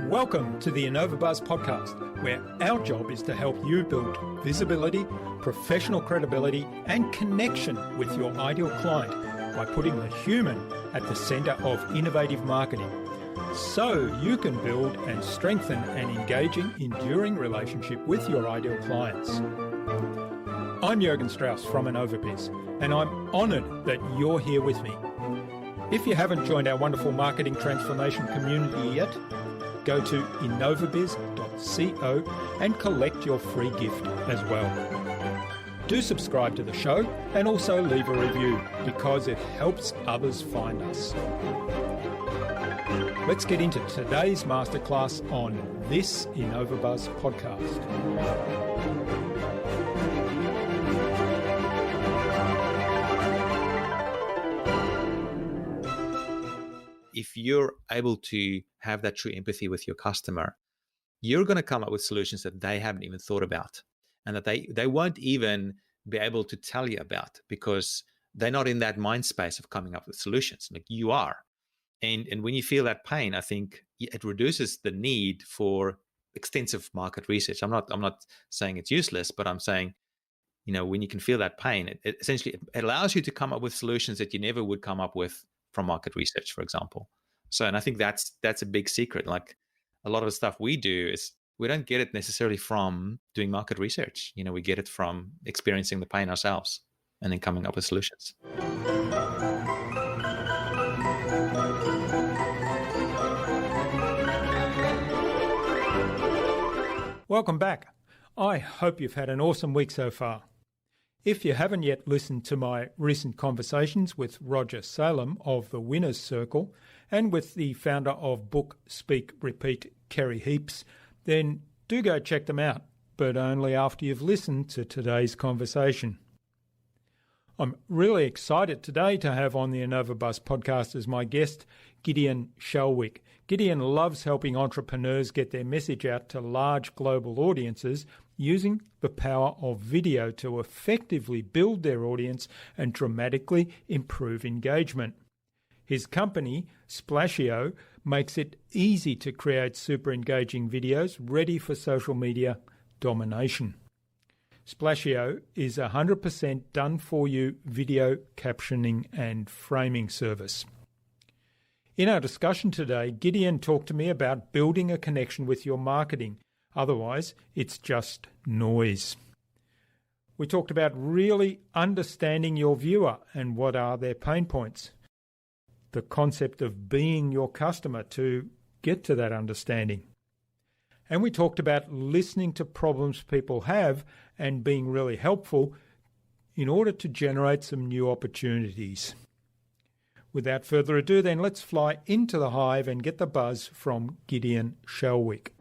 Welcome to the InnovaBuzz podcast, where our job is to help you build visibility, professional credibility, and connection with your ideal client by putting the human at the center of innovative marketing, so you can build and strengthen an engaging, enduring relationship with your ideal clients. I'm Gideon Strauss from InnovaBuzz, and I'm honored that you're here with me. If you haven't joined our wonderful marketing transformation community yet, go to innovabiz.co and collect your free gift as well. Do subscribe to the show and also leave a review because it helps others find us. Let's get into today's masterclass on this InnovaBuzz podcast. If you're able to have that true empathy with your customer, you're going to come up with solutions that they haven't even thought about and that they won't even be able to tell you about because they're not in that mind space of coming up with solutions like you are. And when you feel that pain, I think it reduces the need for extensive market research. I'm not saying it's useless, but I'm saying, when you can feel that pain, it essentially it allows you to come up with solutions that you never would come up with from market research, for example. So, and I think that's a big secret. Like a lot of the stuff we do is we don't get it necessarily from doing market research. We get it from experiencing the pain ourselves and then coming up with solutions. Welcome back. I hope you've had an awesome week so far. If you haven't yet listened to my recent conversations with Roger Salem of the Winners Circle and with the founder of Book, Speak, Repeat, Kerry Heaps, then do go check them out, but only after you've listened to today's conversation. I'm really excited today to have on the InnovaBuzz podcast as my guest, Gideon Shalwick. Gideon loves helping entrepreneurs get their message out to large global audiences using the power of video to effectively build their audience and dramatically improve engagement. His company, Splashio, makes it easy to create super engaging videos ready for social media domination. Splashio is a 100% done-for-you video captioning and framing service. In our discussion today, Gideon talked to me about building a connection with your marketing. Otherwise, it's just noise. We talked about really understanding your viewer and what are their pain points. The concept of being your customer to get to that understanding. And we talked about listening to problems people have and being really helpful in order to generate some new opportunities. Without further ado, then let's fly into the hive and get the buzz from Gideon Shalwick.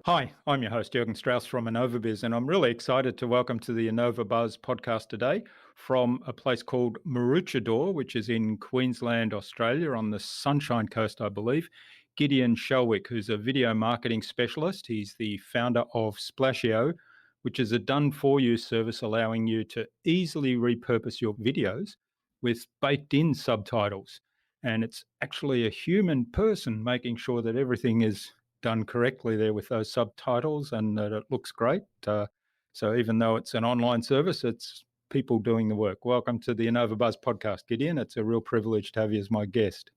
Hi, I'm your host, Gideon Strauss from InnovaBuzz, and I'm really excited to welcome to the InnovaBuzz podcast today from a place called Maroochydore, which is in Queensland, Australia, on the Sunshine Coast, I believe, Gideon Shalwick, who's a video marketing specialist. He's the founder of Splashio, which is a done-for-you service allowing you to easily repurpose your videos with baked-in subtitles. And it's actually a human person making sure that everything is done correctly there with those subtitles and that it looks great. So even though it's an online service, it's people doing the work. Welcome to the InnovaBuzz podcast, Gideon. It's a real privilege to have you as my guest.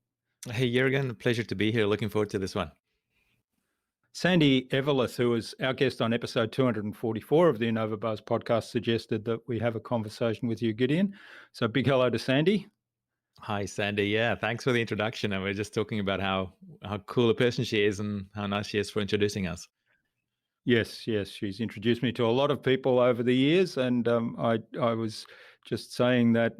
Hey, Jürgen, a pleasure to be here. Looking forward to this one. Sandy Everlith, who was our guest on episode 244 of the InnovaBuzz podcast, suggested that we have a conversation with you, Gideon. So big hello to Sandy. Hi, Sandy. Yeah, thanks for the introduction. And we're just talking about how cool a person she is and how nice she is for introducing us. Yes. She's introduced me to a lot of people over the years. And I was just saying that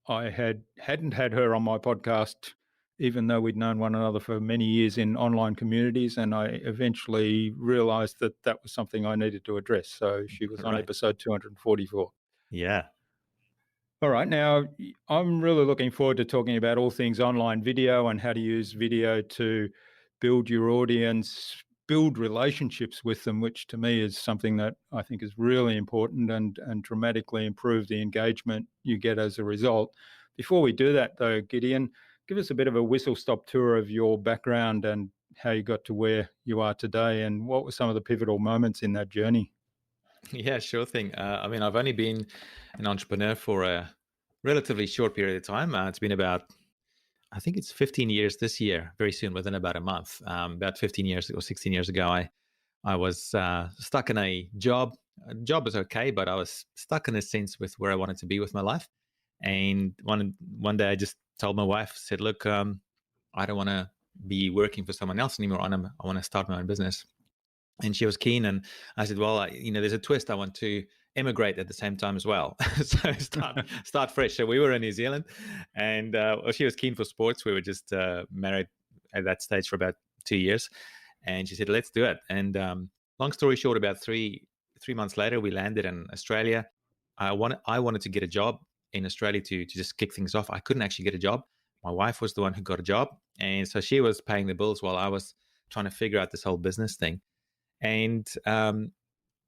I hadn't had her on my podcast, even though we'd known one another for many years in online communities. And I eventually realized that was something I needed to address. So she was on episode 244. Yeah. All right. Now, I'm really looking forward to talking about all things online video and how to use video to build your audience, build relationships with them, which to me is something that I think is really important and dramatically improve the engagement you get as a result. Before we do that, though, Gideon, give us a bit of a whistle-stop tour of your background and how you got to where you are today, and what were some of the pivotal moments in that journey? Yeah, sure thing. I mean, I've only been an entrepreneur for a relatively short period of time. It's been about, I think it's 15 years this year, very soon, within about a month. About 15 years or 16 years ago, I was stuck in a job. A job was okay, but I was stuck in a sense with where I wanted to be with my life. And one day I just told my wife, said, "Look, I don't want to be working for someone else anymore. I want to start my own business." And she was keen, and I said, "Well, there's a twist. I want to emigrate at the same time as well, so start fresh." So we were in New Zealand, and well, she was keen for sports. We were just married at that stage for about 2 years, and she said, "Let's do it." And long story short, about three months later, we landed in Australia. I wanted to get a job in Australia to just kick things off. I couldn't actually get a job. My wife was the one who got a job, and so she was paying the bills while I was trying to figure out this whole business thing. And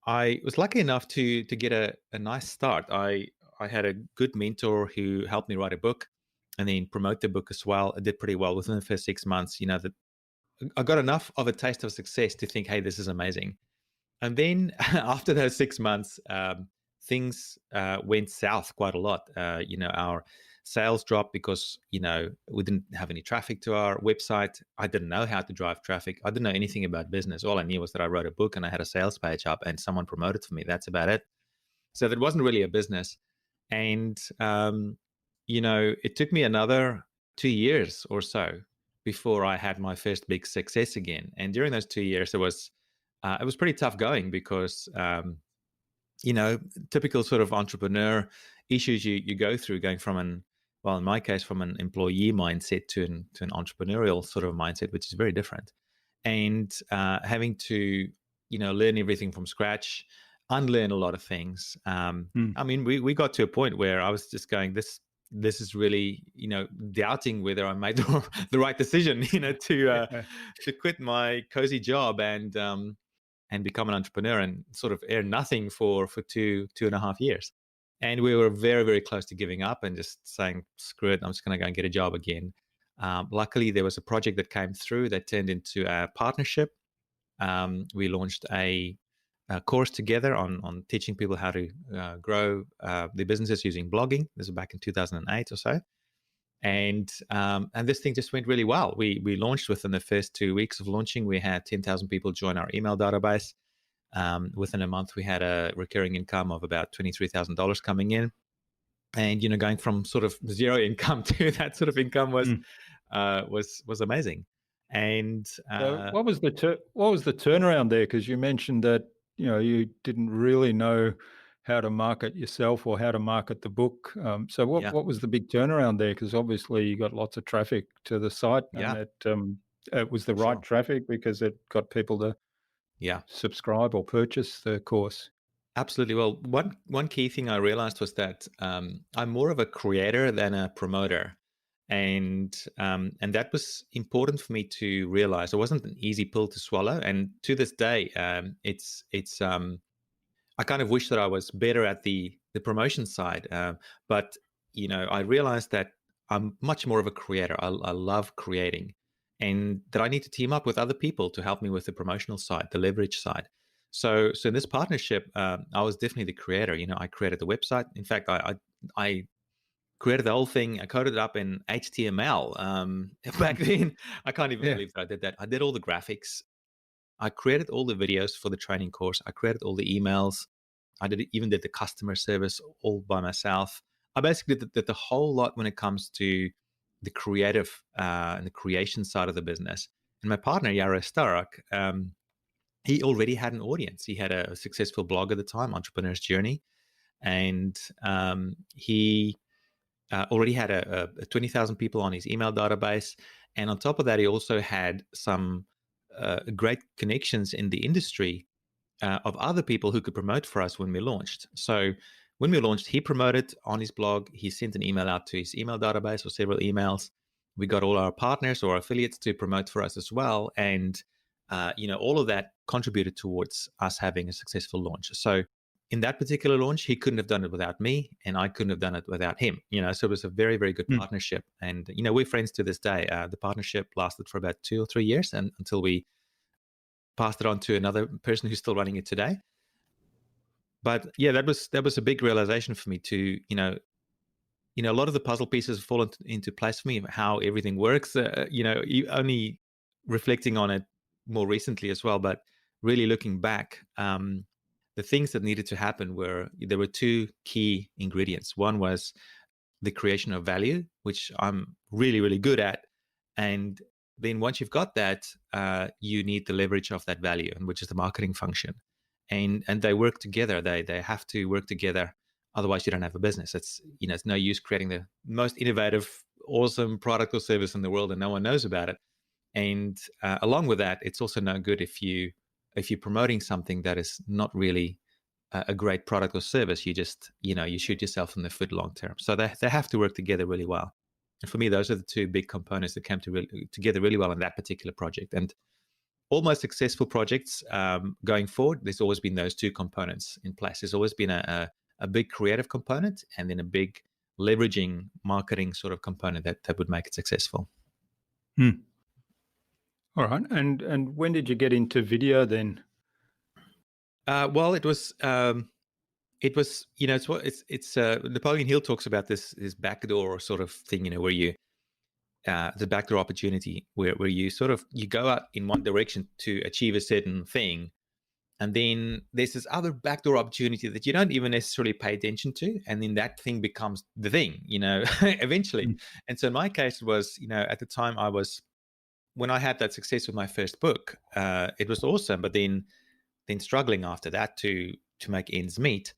I was lucky enough to get a nice start. I had a good mentor who helped me write a book, and then promote the book as well. I did pretty well within the first 6 months. That I got enough of a taste of success to think, "Hey, this is amazing." And then after those 6 months, things went south quite a lot. Our sales dropped because we didn't have any traffic to our website. I didn't know how to drive traffic. I didn't know anything about business. All I knew was that I wrote a book and I had a sales page up and someone promoted for me. That's about it. So that wasn't really a business. And it took me another 2 years or so before I had my first big success again. And during those 2 years, it was pretty tough going because typical sort of entrepreneur issues you go through, going from in my case, from an employee mindset to an entrepreneurial sort of mindset, which is very different. And having to, learn everything from scratch, unlearn a lot of things. I mean, we got to a point where I was just going, this is really, doubting whether I made the right decision, to quit my cozy job and become an entrepreneur and sort of earn nothing for 2.5 years. And we were very, very close to giving up and just saying, "Screw it, I'm just going to go and get a job again." Luckily, there was a project that came through that turned into a partnership. We launched a course together on teaching people how to grow their businesses using blogging. This was back in 2008 or so. And this thing just went really well. We launched within the first 2 weeks of launching. We had 10,000 people join our email database. Within a month, we had a recurring income of about $23,000 coming in. And going from sort of zero income to that sort of income was amazing. And So what was the turnaround there? Because you mentioned that you didn't really know how to market yourself or how to market the book. So what was the big turnaround there? Because obviously you got lots of traffic to the site, and it was the right traffic because it got people to subscribe or purchase the course. Absolutely. Well, one key thing I realized was that I'm more of a creator than a promoter, and that was important for me to realize. It wasn't an easy pill to swallow, and to this day, it's I kind of wish that I was better at the promotion side, but I realized that I'm much more of a creator. I love creating, and that I need to team up with other people to help me with the promotional side, the leverage side. So in this partnership, I was definitely the creator. I created the website. In fact, I created the whole thing. I coded it up in HTML. Back then, I can't even believe that I did that. I did all the graphics. I created all the videos for the training course. I created all the emails. I even did the customer service all by myself. I basically did the whole lot when it comes to the creative and the creation side of the business. And my partner, Yara Starak, he already had an audience. He had a successful blog at the time, Entrepreneur's Journey. And he already had a 20,000 people on his email database. And on top of that, he also had some great connections in the industry of other people who could promote for us when we launched. So when we launched, he promoted on his blog. He sent an email out to his email database or several emails. We got all our partners or affiliates to promote for us as well. And, all of that contributed towards us having a successful launch. So in that particular launch, he couldn't have done it without me, and I couldn't have done it without him. So it was a very, very good partnership. And, we're friends to this day. The partnership lasted for about 2 or 3 years and until we passed it on to another person who's still running it today. But yeah, that was a big realization for me to, a lot of the puzzle pieces have fallen into place for me, how everything works, only reflecting on it more recently as well. But really looking back, the things that needed to happen there were two key ingredients. One was the creation of value, which I'm really, really good at. And then once you've got that, you need the leverage of that value, and which is the marketing function. And they work together. They have to work together. Otherwise, you don't have a business. It's no use creating the most innovative, awesome product or service in the world and no one knows about it. And along with that, it's also no good if you're promoting something that is not really a great product or service. You just you shoot yourself in the foot long term. So they have to work together really well. And for me, those are the two big components that came together really well in that particular project. And all my successful projects going forward, there's always been those two components in place. There's always been a big creative component and then a big leveraging marketing sort of component that would make it successful. All right. And when did you get into video then? Well, it was it's Napoleon Hill talks about this backdoor sort of thing, where you the backdoor opportunity where you you go out in one direction to achieve a certain thing, and then there's this other backdoor opportunity that you don't even necessarily pay attention to, and then that thing becomes the thing, eventually. And so in my case, it was, at the time when I had that success with my first book, it was awesome, but then struggling after that to make ends meet.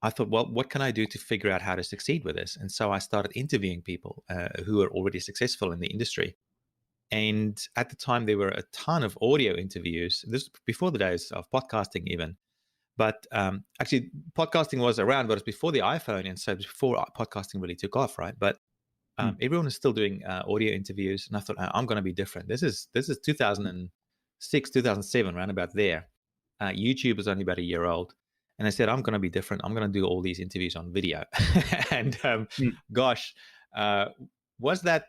I thought, well, what can I do to figure out how to succeed with this? And so I started interviewing people who were already successful in the industry. And at the time, there were a ton of audio interviews. This was before the days of podcasting even. But actually, podcasting was around, but it was before the iPhone. And so before podcasting really took off, right? But everyone was still doing audio interviews. And I thought, I'm going to be different. This is 2006, 2007, around about there. YouTube was only about a year old. And I said, I'm going to be different. I'm going to do all these interviews on video. And gosh, was that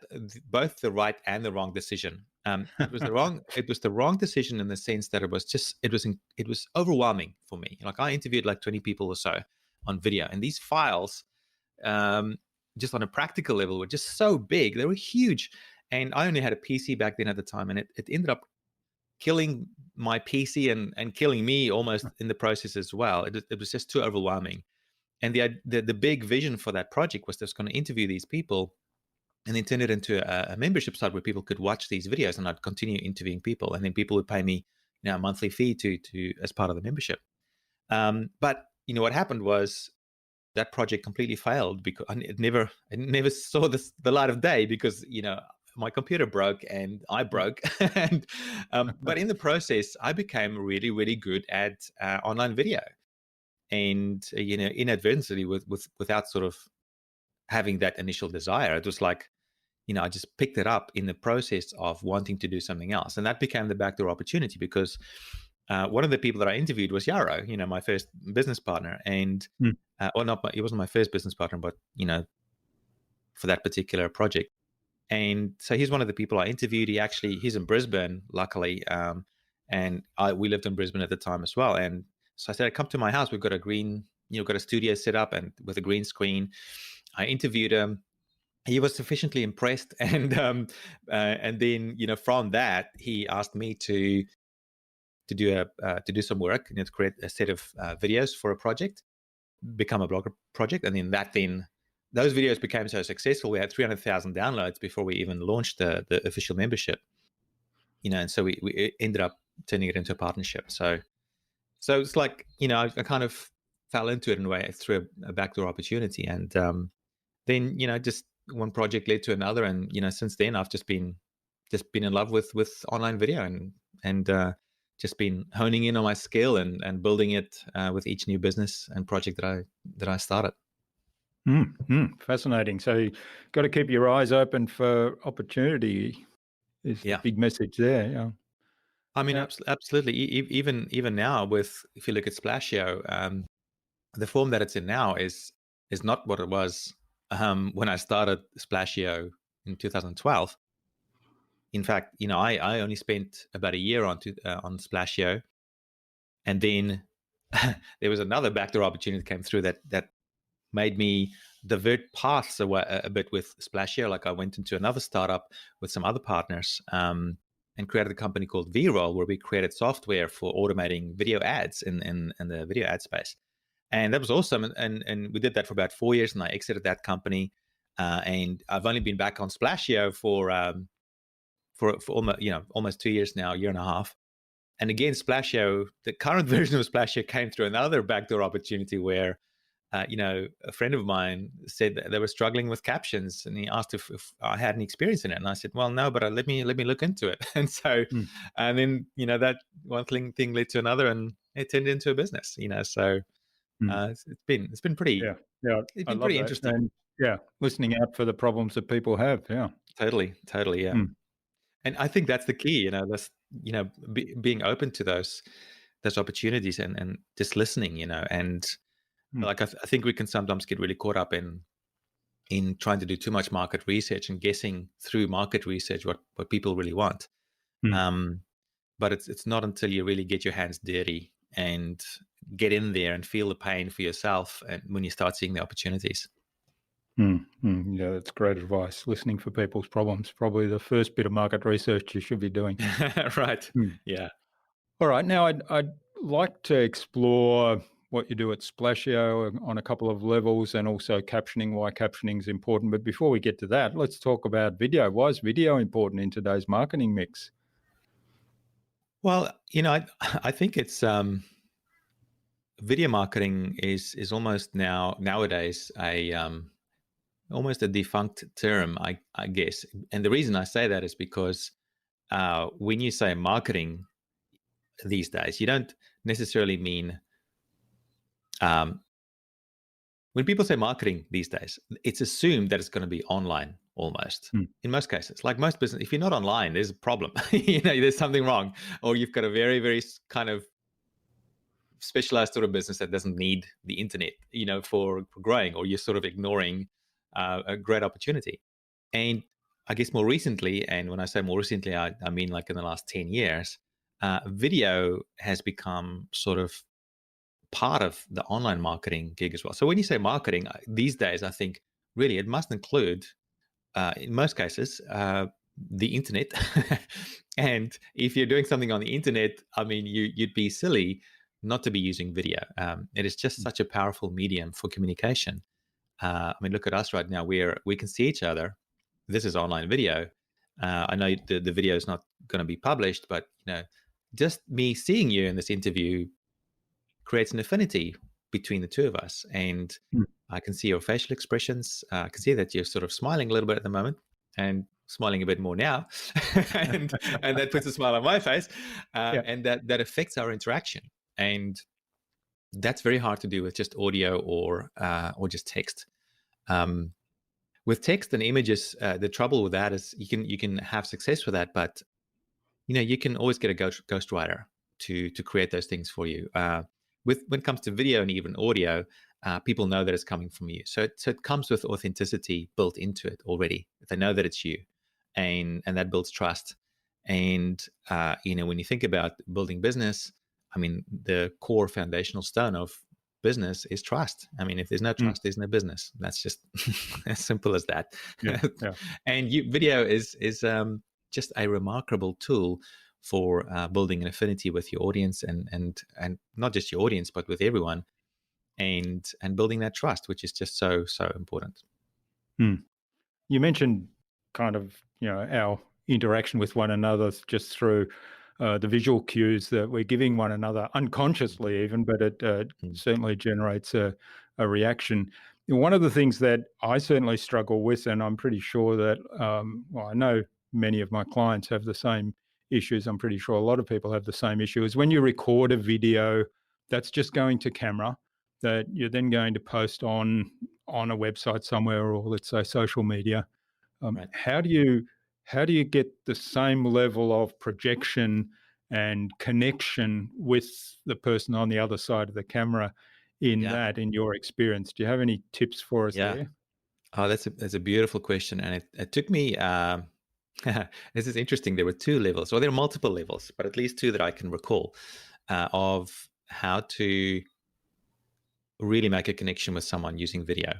both the right and the wrong decision? It was the wrong decision in the sense that it was overwhelming for me. Like, I interviewed like 20 people or so on video, and these files, just on a practical level, were just so big. They were huge. And I only had a PC back then at the time, and it ended up killing my PC and killing me almost in the process as well. It was just too overwhelming. And the big vision for that project was just going to interview these people and then turn it into a membership site where people could watch these videos, and I'd continue interviewing people, and then people would pay me a monthly fee to as part of the membership. But what happened was that project completely failed because it never saw the light of day because my computer broke and I broke. And but in the process, I became really, really good at online video, and inadvertently without sort of having that initial desire. It was like, I just picked it up in the process of wanting to do something else, and that became the backdoor opportunity because one of the people that I interviewed was Yarrow, my first business partner, and he wasn't my first business partner, but for that particular project. And so he's one of the people I interviewed. He's in Brisbane, luckily. And we lived in Brisbane at the time as well. And so I said, come to my house. We've got got a studio set up and with a green screen. I interviewed him. He was sufficiently impressed. And then, from that, he asked me to do some work, to create a set of videos for a project, become a blogger project. And then those videos became so successful. We had 300,000 downloads before we even launched the official membership, and so we ended up turning it into a partnership. So it's like, I kind of fell into it in a way through a backdoor opportunity. And then, just one project led to another. And, since then I've just been in love with online video and just been honing in on my skill and building it with each new business and project that I started. Fascinating. So you got to keep your eyes open for opportunity is the Yeah. big message there. Yeah. I mean, Yeah. absolutely. Even now, with if you look at Splashio, the form that it's in now is not what it was when I started Splashio in 2012. In fact, I only spent about a year on Splashio, and then there was another backdoor opportunity that came through that made me divert paths away a bit with Splashio. Like I went into another startup with some other partners, and created a company called VRoll, where we created software for automating video ads in the video ad space. And that was awesome. And we did that for about 4 years, and I exited that company. And I've only been back on Splashio for almost 2 years now, a year and a half. And again, Splashio, the current version of Splashio came through another backdoor opportunity where, a friend of mine said that they were struggling with captions, and he asked if I had any experience in it, and I said, "Well, no, but let me look into it." And so, Mm. and then that one thing led to another, and it turned into a business. So Mm. it's been pretty Yeah. Yeah. it's I been love pretty that. interesting. And yeah, listening out for the problems that people have. Yeah. Totally, yeah. Mm. And I think that's the key. That's being open to those opportunities and just listening. And Mm. like I think we can sometimes get really caught up in trying to do too much market research and guessing through market research what people really want. Mm. Um, but it's not until you really get your hands dirty and get in there and feel the pain for yourself, and when you start seeing the opportunities. Yeah, that's great advice. Listening for people's problems, probably the first bit of market research you should be doing. Right. Mm. Yeah. All right. Now, I'd like to explore what you do at Splashio on a couple of levels and also captioning, why captioning is important. But before we get to that, let's talk about video. Why is video important in today's marketing mix? Well, I think it's video marketing is almost nowadays a almost a defunct term, I guess. And the reason I say that is because when you say marketing these days, you don't necessarily mean um, when people say marketing these days, it's assumed that it's going to be online almost. Mm. In most cases, like most business, if you're not online, there's a problem. There's something wrong, or you've got a very, very kind of specialized sort of business that doesn't need the internet, for growing, or you're sort of ignoring a great opportunity. And I guess more recently, and when I say more recently, I mean like in the last 10 years, video has become sort of part of the online marketing gig as well. So when you say marketing these days, I think really it must include, in most cases, the internet. And if you're doing something on the internet, I mean, you'd be silly not to be using video. It is just such a powerful medium for communication. I mean, look at us right now. We can see each other. This is online video. I know the video is not going to be published, but just me seeing you in this interview creates an affinity between the two of us. And Mm. I can see your facial expressions. I can see that you're sort of smiling a little bit at the moment, and smiling a bit more now, and that puts a smile on my face, Yeah. and that affects our interaction. And that's very hard to do with just audio or just text. Um, with text and images, the trouble with that is you can have success with that, but you can always get a ghostwriter to create those things for you. When it comes to video and even audio, people know that it's coming from you, so it comes with authenticity built into it already. They know that it's you, and that builds trust. And when you think about building business, I mean, the core foundational stone of business is trust. I mean, if there's no Mm. trust, there's no business. That's just as simple as that. Yeah. Yeah. And video is just a remarkable tool for building an affinity with your audience, and not just your audience, but with everyone, and building that trust, which is just so important. Mm. You mentioned kind of, our interaction with one another just through the visual cues that we're giving one another unconsciously even, but it Mm. certainly generates a reaction. One of the things that I certainly struggle with, and I'm pretty sure that, I know many of my clients have the same issues. I'm pretty sure a lot of people have the same issue, is when you record a video that's just going to camera, that you're then going to post on a website somewhere, or let's say social media. Right. How do you get the same level of projection and connection with the person on the other side of the camera Yeah. in your experience? Do you have any tips for us Yeah. there? Oh, that's a beautiful question, and it took me. This is interesting. There were two levels, or there are multiple levels, but at least two that I can recall of how to really make a connection with someone using video.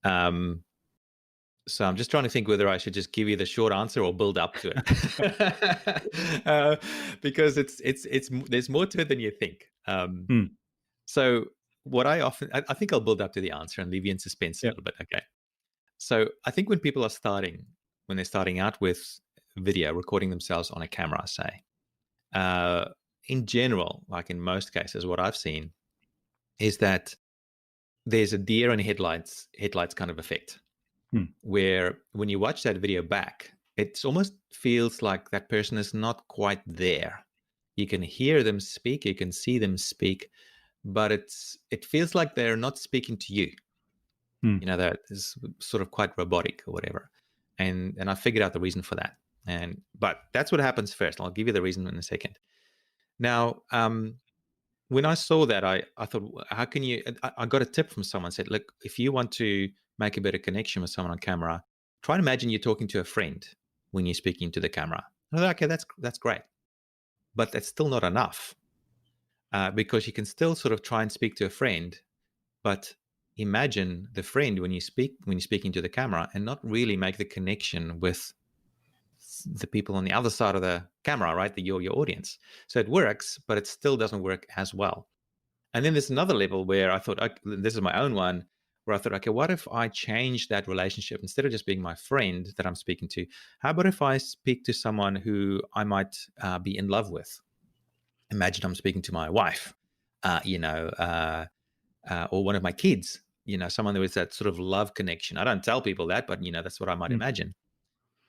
Um, so I'm just trying to think whether I should just give you the short answer or build up to it, because it's there's more to it than you think. Hmm. So what I think I'll build up to the answer and leave you in suspense a Yep. little bit. Okay. So I think when they're starting out with video, recording themselves on a camera, say, uh, in general, like in most cases, what I've seen is that there's a deer in headlights kind of effect, Hmm. where when you watch that video back, it almost feels like that person is not quite there. You can hear them speak, you can see them speak, but it feels like they're not speaking to you. Hmm. That is sort of quite robotic or whatever. And I figured out the reason for that. But that's what happens first. I'll give you the reason in a second. Now, when I saw that, I thought, how can you? I got a tip from someone, said, look, if you want to make a better connection with someone on camera, try and imagine you're talking to a friend when you're speaking to the camera. And I thought, okay, that's great, but that's still not enough, because you can still sort of try and speak to a friend, but imagine the friend when you're speaking to the camera, and not really make the connection with the people on the other side of the camera, right? Your audience. So it works, but it still doesn't work as well. And then there's another level where I thought, okay, this is my own one, where I thought, okay, what if I change that relationship? Instead of just being my friend that I'm speaking to, how about if I speak to someone who I might be in love with? Imagine I'm speaking to my wife, or one of my kids, someone there was that sort of love connection. I don't tell people that, but that's what I might Hmm. imagine.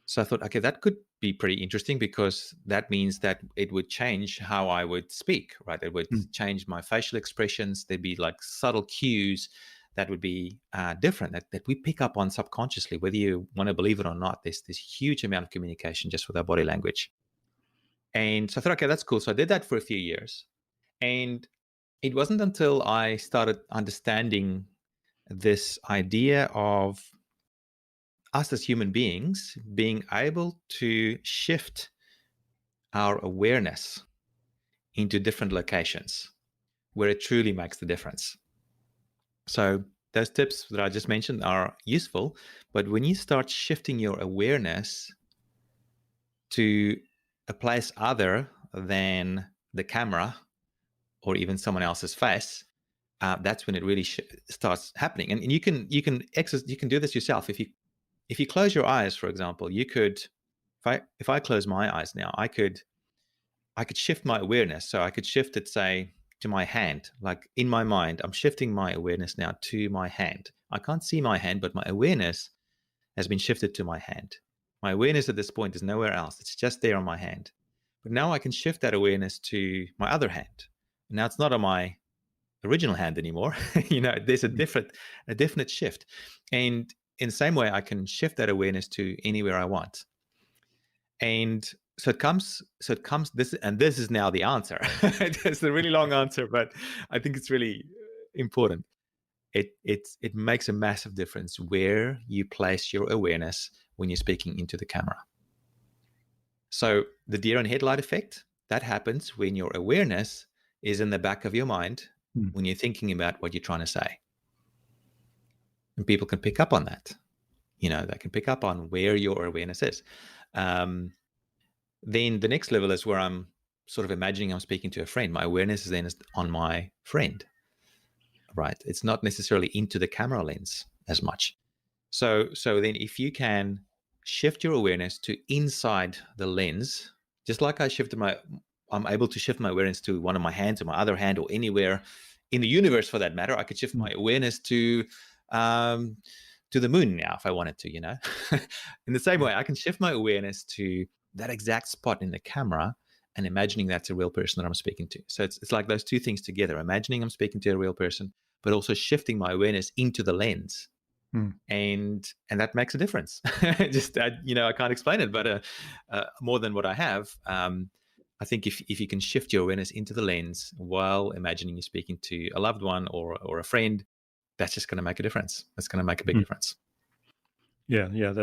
So I thought, okay, that could be pretty interesting, because that means that it would change how I would speak, right? It would Hmm. change my facial expressions. There'd be like subtle cues that would be different, that we pick up on subconsciously, whether you want to believe it or not. There's this huge amount of communication just with our body language. And so I thought, okay, that's cool. So I did that for a few years. And it wasn't until I started understanding this idea of us as human beings being able to shift our awareness into different locations where it truly makes the difference. So those tips that I just mentioned are useful, but when you start shifting your awareness to a place other than the camera or even someone else's face, that's when it really starts happening. And you can do this yourself. If you close your eyes, for example, you could, if I close my eyes now, I could shift my awareness. So I could shift it, say, to my hand. Like in my mind, I'm shifting my awareness now to my hand. I can't see my hand, but my awareness has been shifted to my hand. My awareness at this point is nowhere else. It's just there on my hand. But now I can shift that awareness to my other hand. Now it's not on my original hand anymore. There's a definite shift. And in the same way, I can shift that awareness to anywhere I want. And so it comes this, and this is now the answer. It's a really long answer, but I think it's really important. It makes a massive difference where you place your awareness when you're speaking into the camera. So the deer in headlight effect, that happens when your awareness is in the back of your mind Hmm. when you're thinking about what you're trying to say. And people can pick up on that. They can pick up on where your awareness is. Then the next level is where I'm sort of imagining I'm speaking to a friend. My awareness is then on my friend, right? It's not necessarily into the camera lens as much. So then if you can shift your awareness to inside the lens, just like I'm able to shift my awareness to one of my hands or my other hand or anywhere in the universe for that matter. I could shift my awareness to the moon now if I wanted to, In the same way, I can shift my awareness to that exact spot in the camera and imagining that's a real person that I'm speaking to. So it's like those two things together, imagining I'm speaking to a real person, but also shifting my awareness into the lens. Hmm. And that makes a difference. Just I can't explain it, but more than what I have. I think if you can shift your awareness into the lens while imagining you're speaking to a loved one or a friend, that's just going to make a difference. That's going to make a big Hmm. difference. Yeah,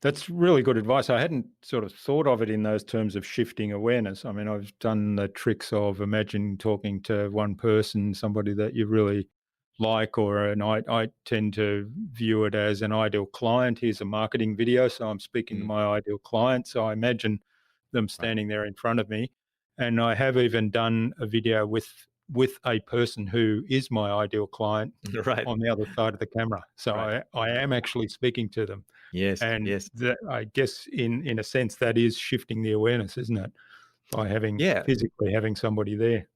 that's really good advice. I hadn't sort of thought of it in those terms of shifting awareness. I mean, I've done the tricks of imagine talking to one person, somebody that you really like, and I tend to view it as an ideal client. Here's a marketing video, so I'm speaking to Mm, my ideal client. So I imagine them right. standing there in front of me, and I have even done a video with a person who is my ideal client Right. on the other side of the camera. So Right. I am actually speaking to them. Yes. And Yes. that, I guess in a sense that is shifting the awareness, isn't it? By having Yeah. physically having somebody there.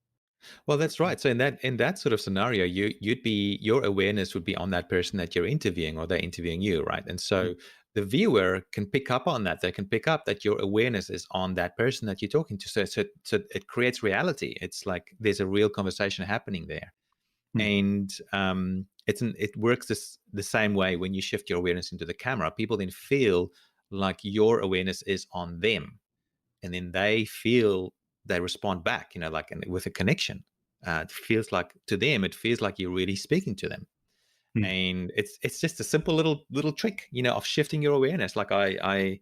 Well, that's right. So in that sort of scenario, your awareness would be on that person that you're interviewing, or they're interviewing you, right? And Mm, so the viewer can pick up on that. They can pick up that your awareness is on that person that you're talking to. So it creates reality. It's like there's a real conversation happening there, mm, and it works the same way when you shift your awareness into the camera. People then feel like your awareness is on them, and then they respond back, like with a connection. It feels like to them, it feels like you're really speaking to them, mm, and it's just a simple little trick, of shifting your awareness. Like I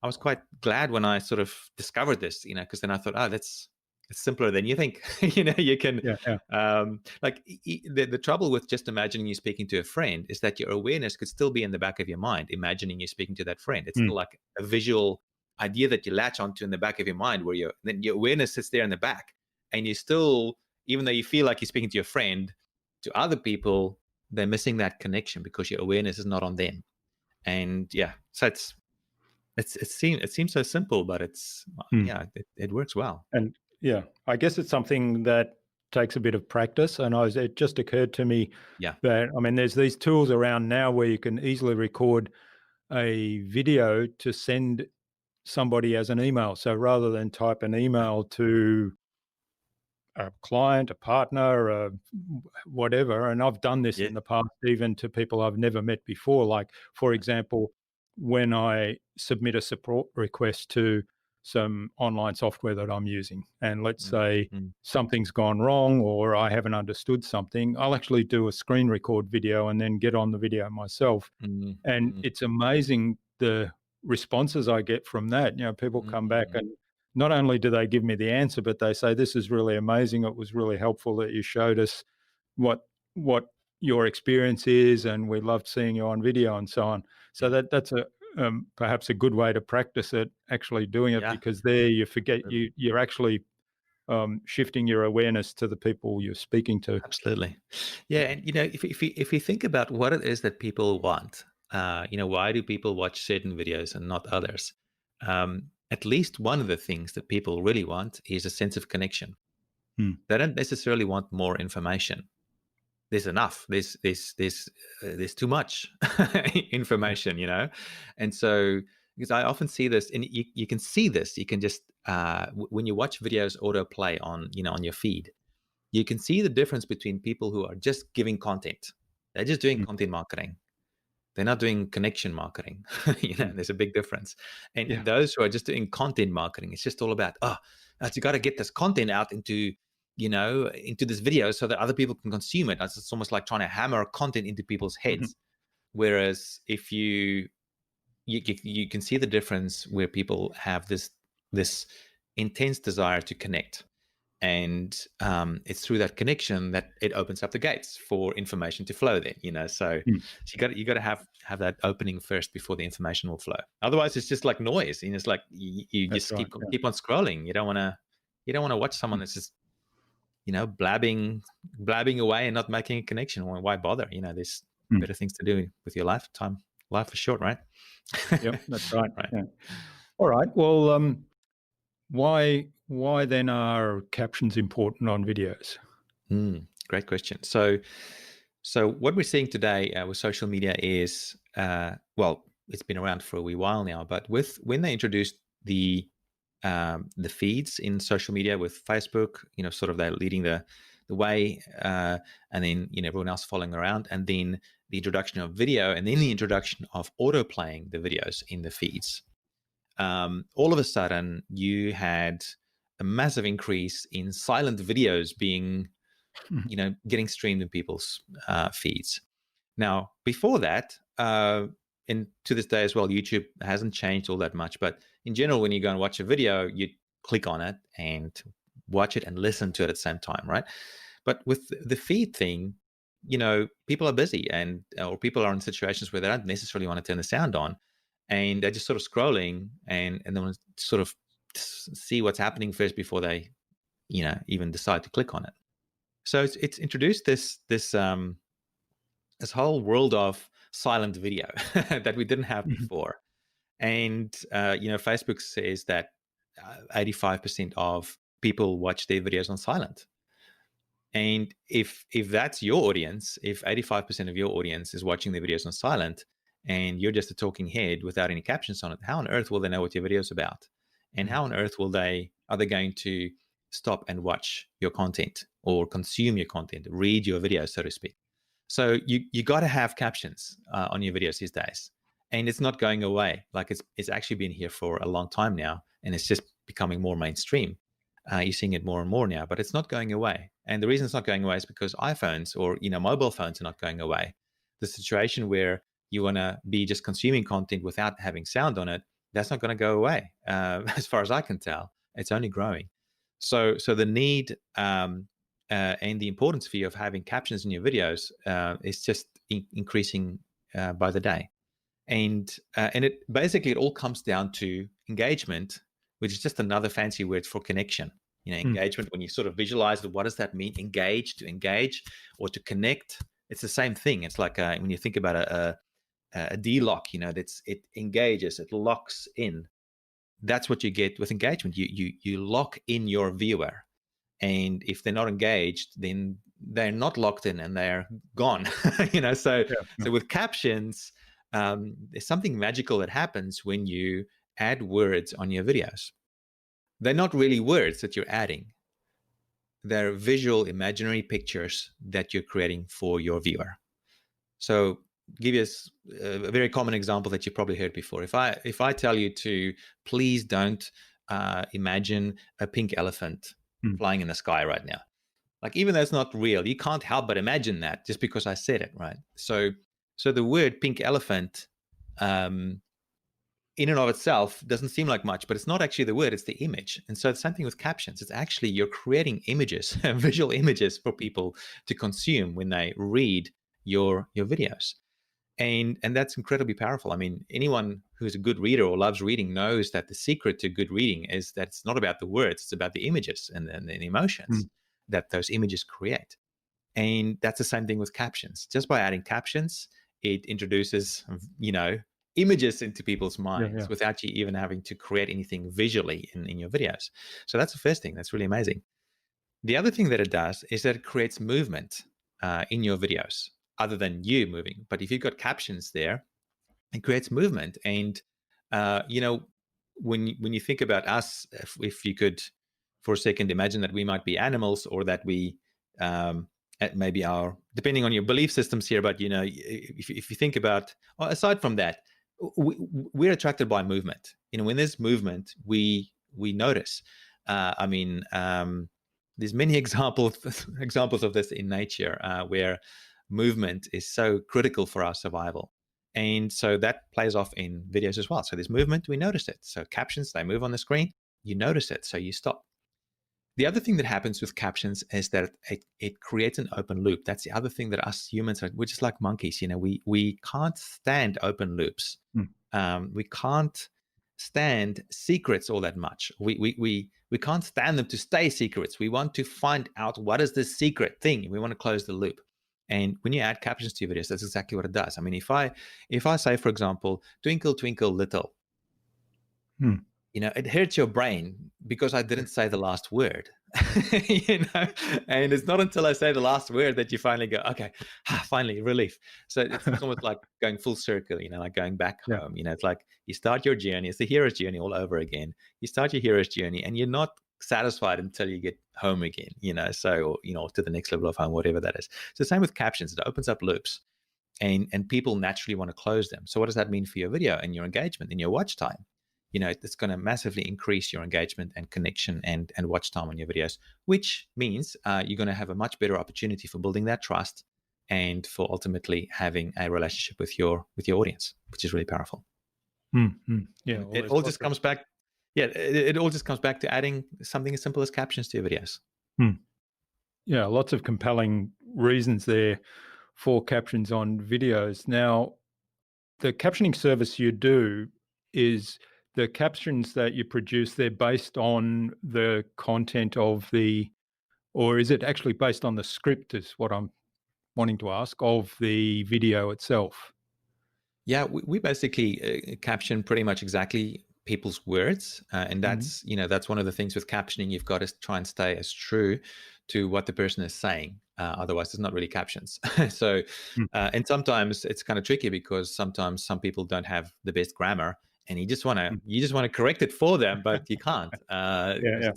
was quite glad when I sort of discovered this, because then I thought, oh, it's simpler than you think. You can yeah, yeah. like the trouble with just imagining you speaking to a friend is that your awareness could still be in the back of your mind, imagining you speaking to that friend. It's Mm, still like a visual idea that you latch onto in the back of your mind, where then your awareness sits there in the back, and you still, even though you feel like you're speaking to your friend, to other people, they're missing that connection because your awareness is not on them. And yeah, so it seems so simple, but mm. yeah, it works well. And yeah, I guess it's something that takes a bit of practice. And it just occurred to me Yeah. that, I mean, there's these tools around now where you can easily record a video to send somebody as an email. So rather than type an Right. email to a client, a partner, whatever. And I've done this Yeah. in the past, even to people I've never met before. Like, for Right. example, when I submit a support request to some online software that I'm using, and let's Mm, say mm, something's gone wrong or I haven't understood something, I'll actually do a screen record video and then get on the video myself. mm, And mm, it's amazing the responses I get from that. People come back mm. and not only do they give me the answer, but they say, "This is really amazing. It was really helpful that you showed us what what your experience is, and we loved seeing you on video," and so on. So Yeah. that's perhaps a good way to practice it, actually doing it, Yeah. because there you forget Absolutely. you're actually shifting your awareness to the people you're speaking to. Absolutely. Yeah, and if you think about what it is that people want, why do people watch certain videos and not others? At least one of the things that people really want is a sense of connection. Hmm. They don't necessarily want more information. There's enough. There's too much Yeah. information, and so because I often see this, and you can see this, you can just when you watch videos autoplay on your feed, you can see the difference between people who are just giving content. They're just doing Hmm. content marketing. They're not doing connection marketing. Hmm. There's a big difference. And Yeah. those who are just doing content marketing, it's just all about, you got to get this content out into this video so that other people can consume it. It's almost like trying to hammer content into people's Mhm. heads. Whereas if you can see the difference where people have this intense desire to connect, and it's through that connection that it opens up the gates for information to flow there. So Hmm. you got to have that opening first before the information will flow. Otherwise it's just like noise, and it's like you That's just right. keep on scrolling. You don't want to watch someone Yeah. that's just blabbing away and not making a connection. Well, why bother? There's Hmm. better things to do with your lifetime. Life is short, right? Yep, that's right. Right. Yeah. All right. Well, why then are captions important on videos? Great question. So what we're seeing today with social media is, well, it's been around for a wee while now, but when they introduced the feeds in social media with Facebook, sort of they're leading the way, and then everyone else following around, and then the introduction of video, and then the introduction of auto playing the videos in the feeds. All of a sudden, you had a massive increase in silent videos being, getting streamed in people's feeds. Now, before that, and to this day as well, YouTube hasn't changed all that much. But in general, when you go and watch a video, you click on it and watch it and listen to it at the same time, right? But with the feed thing, people are busy, or people are in situations where they don't necessarily want to turn the sound on, and they're just sort of scrolling and they want to sort of see what's happening first before they, even decide to click on it. So it's introduced this whole world of silent video that we didn't have before. And Facebook says that 85% of people watch their videos on silent. And if that's your audience, if 85% of your audience is watching their videos on silent, and you're just a talking head without any captions on it, how on earth will they know what your video is about? And how on earth are they going to stop and watch your content or consume your content, read your videos, so to speak? So you got to have captions on your videos these days, and it's not going away. Like it's actually been here for a long time now, and it's just becoming more mainstream. You're seeing it more and more now, but it's not going away. And the reason it's not going away is because iPhones or mobile phones are not going away. The situation where you want to be just consuming content without having sound on it, that's not going to go away. As far as I can tell, it's only growing. So the need and the importance for you of having captions in your videos is just increasing by the day. And it basically, it all comes down to engagement, which is just another fancy word for connection. Engagement, when you sort of visualize what does that mean? To engage or to connect. It's the same thing. It's like when you think about a D-lock, it engages, it locks in. That's what you get with engagement. You lock in your viewer. And if they're not engaged, then they're not locked in and they're gone. So with captions, there's something magical that happens when you add words on your videos. They're not really words that you're adding. They're visual, imaginary pictures that you're creating for your viewer. So give you a very common example that you probably heard before. If I tell you to please don't imagine a pink elephant flying in the sky right now, like even though it's not real, you can't help but imagine that just because I said it, right? So the word pink elephant in and of itself doesn't seem like much, but it's not actually the word, it's the image. And so it's same thing with captions. It's actually you're creating images, visual images for people to consume when they read your videos. And that's incredibly powerful. I mean, anyone who's a good reader or loves reading knows that the secret to good reading is that it's not about the words, it's about the images and the emotions that those images create. And that's the same thing with captions. Just by adding captions, it introduces, images into people's minds without you even having to create anything visually in your videos. So that's the first thing. That's really amazing. The other thing that it does is that it creates movement in your videos, other than you moving. But if you've got captions there, it creates movement. And, when you think about us, if you could for a second imagine that we might be animals, or that we maybe are, depending on your belief systems here, but, if you think about, aside from that, we're attracted by movement. When there's movement, we notice. There's many examples of this in nature where movement is so critical for our survival. And so that plays off in videos as well. So there's movement, we notice it. So captions, they move on the screen, you notice it, so you stop. The other thing that happens with captions is that it creates an open loop. That's the other thing that us humans we're just like monkeys. We can't stand open loops. We can't stand secrets all that much. We can't stand them to stay secrets. We want to find out what is the secret thing. We want to close the loop. And when you add captions to your videos, that's exactly what it does. I mean, if I say, for example, twinkle, twinkle, little, it hurts your brain because I didn't say the last word, and it's not until I say the last word that you finally go, okay, finally relief. So it's almost like going full circle, like going back home. It's like you start your journey. It's the hero's journey all over again. You start your hero's journey and you're not satisfied until you get home again, so, or to the next level of home, whatever that is. So same with captions, it opens up loops, and people naturally want to close them. So what does that mean for your video and your engagement and your watch time? It's going to massively increase your engagement and connection and watch time on your videos, which means you're going to have a much better opportunity for building that trust and for ultimately having a relationship with your audience, which is really powerful. Mm-hmm. Yeah, it all just comes back. Yeah, it all just comes back to adding something as simple as captions to your videos. Yeah, lots of compelling reasons there for captions on videos. Now, the captioning service you do, is the captions that you produce, they're based on the content of or is it actually based on the script, is what I'm wanting to ask, of the video itself? Yeah, we basically caption pretty much exactly people's words, and that's that's one of the things with captioning. You've got to try and stay as true to what the person is saying. Otherwise, it's not really captions. So, and sometimes it's kind of tricky because sometimes some people don't have the best grammar, and you just want to correct it for them, but you can't. Yeah.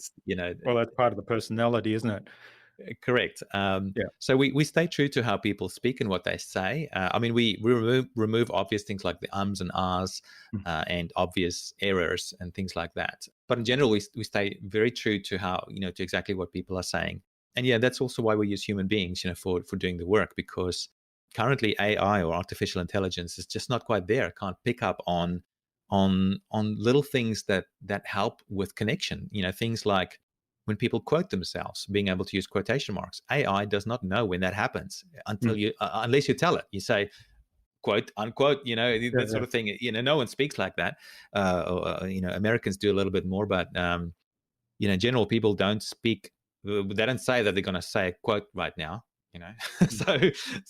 Well, that's part of the personality, isn't it? Correct. So we stay true to how people speak and what they say. I mean, we remove obvious things like the ums and ahs and obvious errors and things like that. But in general, we stay very true to how, to exactly what people are saying. And yeah, that's also why we use human beings, for doing the work, because currently AI or artificial intelligence is just not quite there. It can't pick up on little things that help with connection. Things like when people quote themselves, being able to use quotation marks. AI does not know when that happens until unless you tell it. You say, quote, unquote, that sort of thing. No one speaks like that. Americans do a little bit more, but, general people don't speak. They don't say that they're going to say a quote right now, so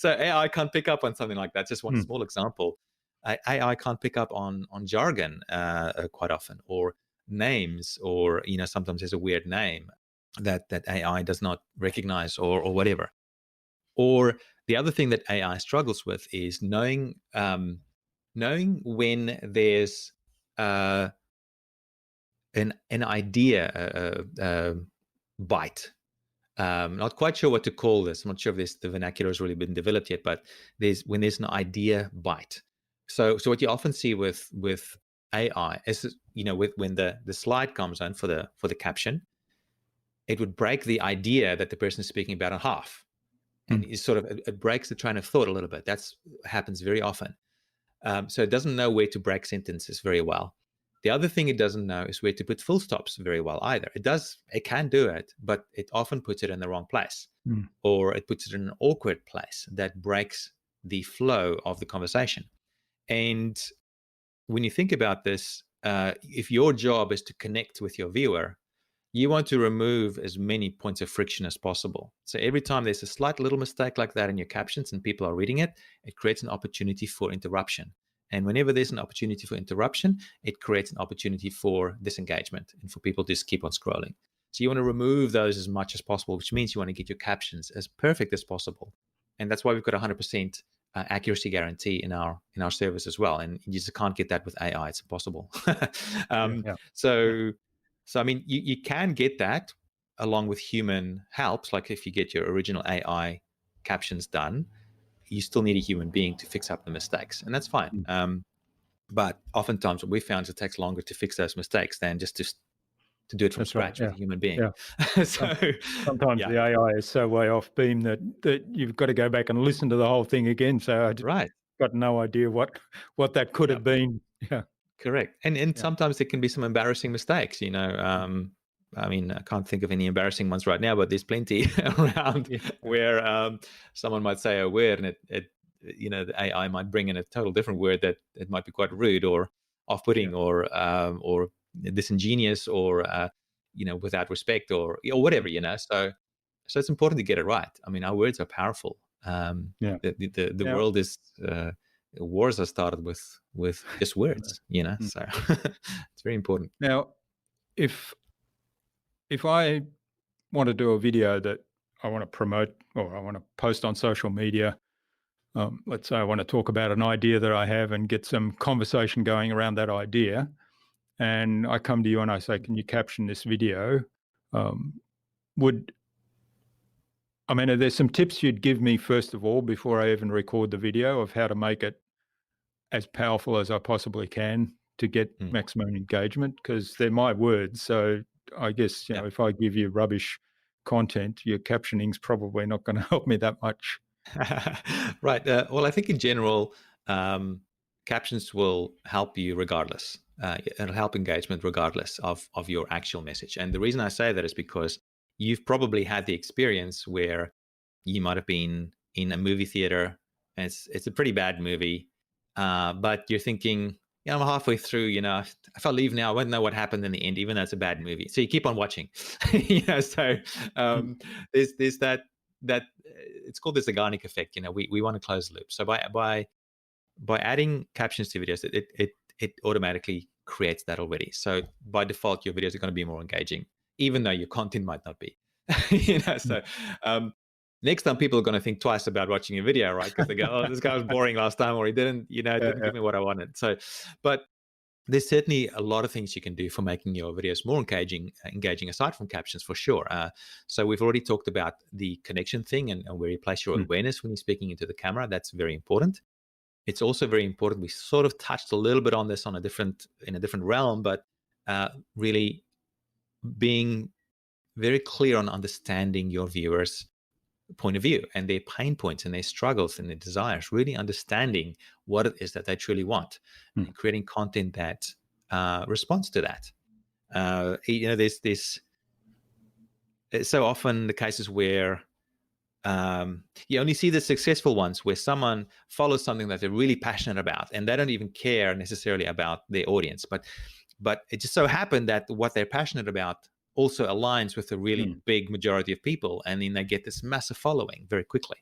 AI can't pick up on something like that. Just one small example. AI can't pick up on jargon quite often, or names, or sometimes there's a weird name that AI does not recognize, or whatever. Or the other thing that AI struggles with is knowing when there's an idea bite. Not quite sure what to call this. I'm not sure if the vernacular has really been developed yet, but when there's an idea bite. So what you often see with AI is, when the slide comes in for the caption, it would break the idea that the person is speaking about in half, and it breaks the train of thought a little bit. That's happens very often. So it doesn't know where to break sentences very well. The other thing it doesn't know is where to put full stops very well either. It can do it, but it often puts it in the wrong place, or it puts it in an awkward place that breaks the flow of the conversation. And when you think about this, if your job is to connect with your viewer, you want to remove as many points of friction as possible. So every time there's a slight little mistake like that in your captions and people are reading it, it creates an opportunity for interruption. And whenever there's an opportunity for interruption, it creates an opportunity for disengagement and for people to just keep on scrolling. So you want to remove those as much as possible, which means you want to get your captions as perfect as possible. And that's why we've got 100% accuracy guarantee in our service as well. And you just can't get that with AI. It's impossible. So, I mean, you can get that along with human helps. Like if you get your original AI captions done, you still need a human being to fix up the mistakes, and that's fine. But oftentimes what we found is it takes longer to fix those mistakes than just to do it from scratch with a human being. So sometimes the AI is so way off beam that you've got to go back and listen to the whole thing again. So I just got no idea what that could have been. Yeah. Correct. And sometimes there can be some embarrassing mistakes, I mean, I can't think of any embarrassing ones right now, but there's plenty around where someone might say a word and it the AI might bring in a total different word that it might be quite rude or off-putting or disingenuous or without respect or whatever, So it's important to get it right. I mean, our words are powerful. The world is wars are started with just words, So it's very important. Now, if I want to do a video that I want to promote or I want to post on social media, let's say I want to talk about an idea that I have and get some conversation going around that idea, and I come to you and I say, can you caption this video? Would I mean, are there some tips you'd give me first of all before I even record the video of how to make it as powerful as I possibly can to get Mm. maximum engagement? Because they're my words, so I guess Yeah. if I give you rubbish content, your captioning's probably not going to help me that much. Right. Well, I think in general, captions will help you regardless. It'll help engagement regardless of your actual message. And the reason I say that is because you've probably had the experience where you might have been in a movie theater and it's a pretty bad movie, but you're thinking, yeah, I'm halfway through. If I leave now, I won't know what happened in the end, even though it's a bad movie. So you keep on watching. So Mm, there's that it's called the Zeigarnik effect. We want to close the loop. So by adding captions to videos, it automatically creates that already. So by default, your videos are going to be more engaging, even though your content might not be. mm. So next time people are going to think twice about watching a video, right? Because they go, "Oh, this guy was boring last time," or he didn't, Yeah, didn't yeah. give me what I wanted. So, but there's certainly a lot of things you can do for making your videos more engaging aside from captions, for sure. So we've already talked about the connection thing and where you place your Mm, awareness when you're speaking into the camera. That's very important. It's also very important. We sort of touched a little bit on this in a different realm, but really being very clear on understanding your viewers' point of view and their pain points and their struggles and their desires, really understanding what it is that they truly want mm, and creating content that responds to that. There's this, it's so often the cases where you only see the successful ones where someone follows something that they're really passionate about and they don't even care necessarily about their audience, but it just so happened that what they're passionate about also aligns with a really mm, big majority of people, and then they get this massive following very quickly.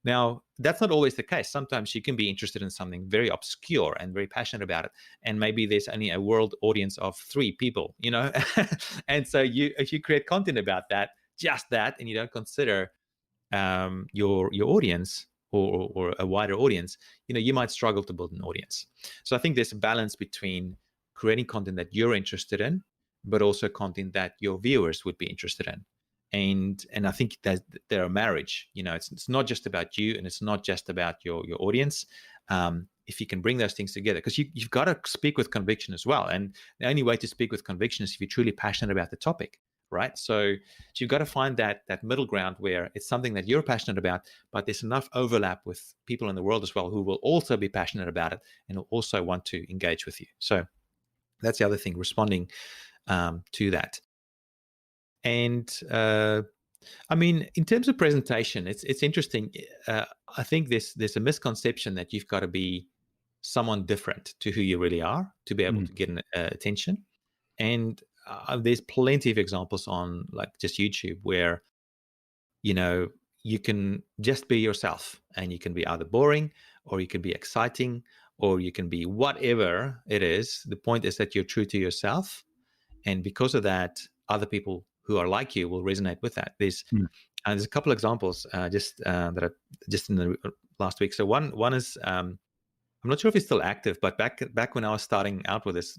Now, that's not always the case. Sometimes you can be interested in something very obscure and very passionate about it, and maybe there's only a world audience of 3 people, and so if you create content about that, just that, and you don't consider your audience or a wider audience, you might struggle to build an audience. So I think there's a balance between creating content that you're interested in, but also content that your viewers would be interested in. And I think that they're a marriage. It's not just about you, and it's not just about your audience. If you can bring those things together, because you've got to speak with conviction as well. And the only way to speak with conviction is if you're truly passionate about the topic, right? So you've got to find that middle ground where it's something that you're passionate about, but there's enough overlap with people in the world as well who will also be passionate about it and will also want to engage with you. So that's the other thing, responding to that. And I mean, in terms of presentation, it's interesting. I think there's a misconception that you've got to be someone different to who you really are to be able mm, to get attention. And there's plenty of examples on like just YouTube where you can just be yourself, and you can be either boring or you can be exciting or you can be whatever it is. The point is that you're true to yourself, and because of that, other people who are like you will resonate with that. mm. There's a couple examples that I just in the last week. So one is I'm not sure if he's still active, but back when I was starting out with this,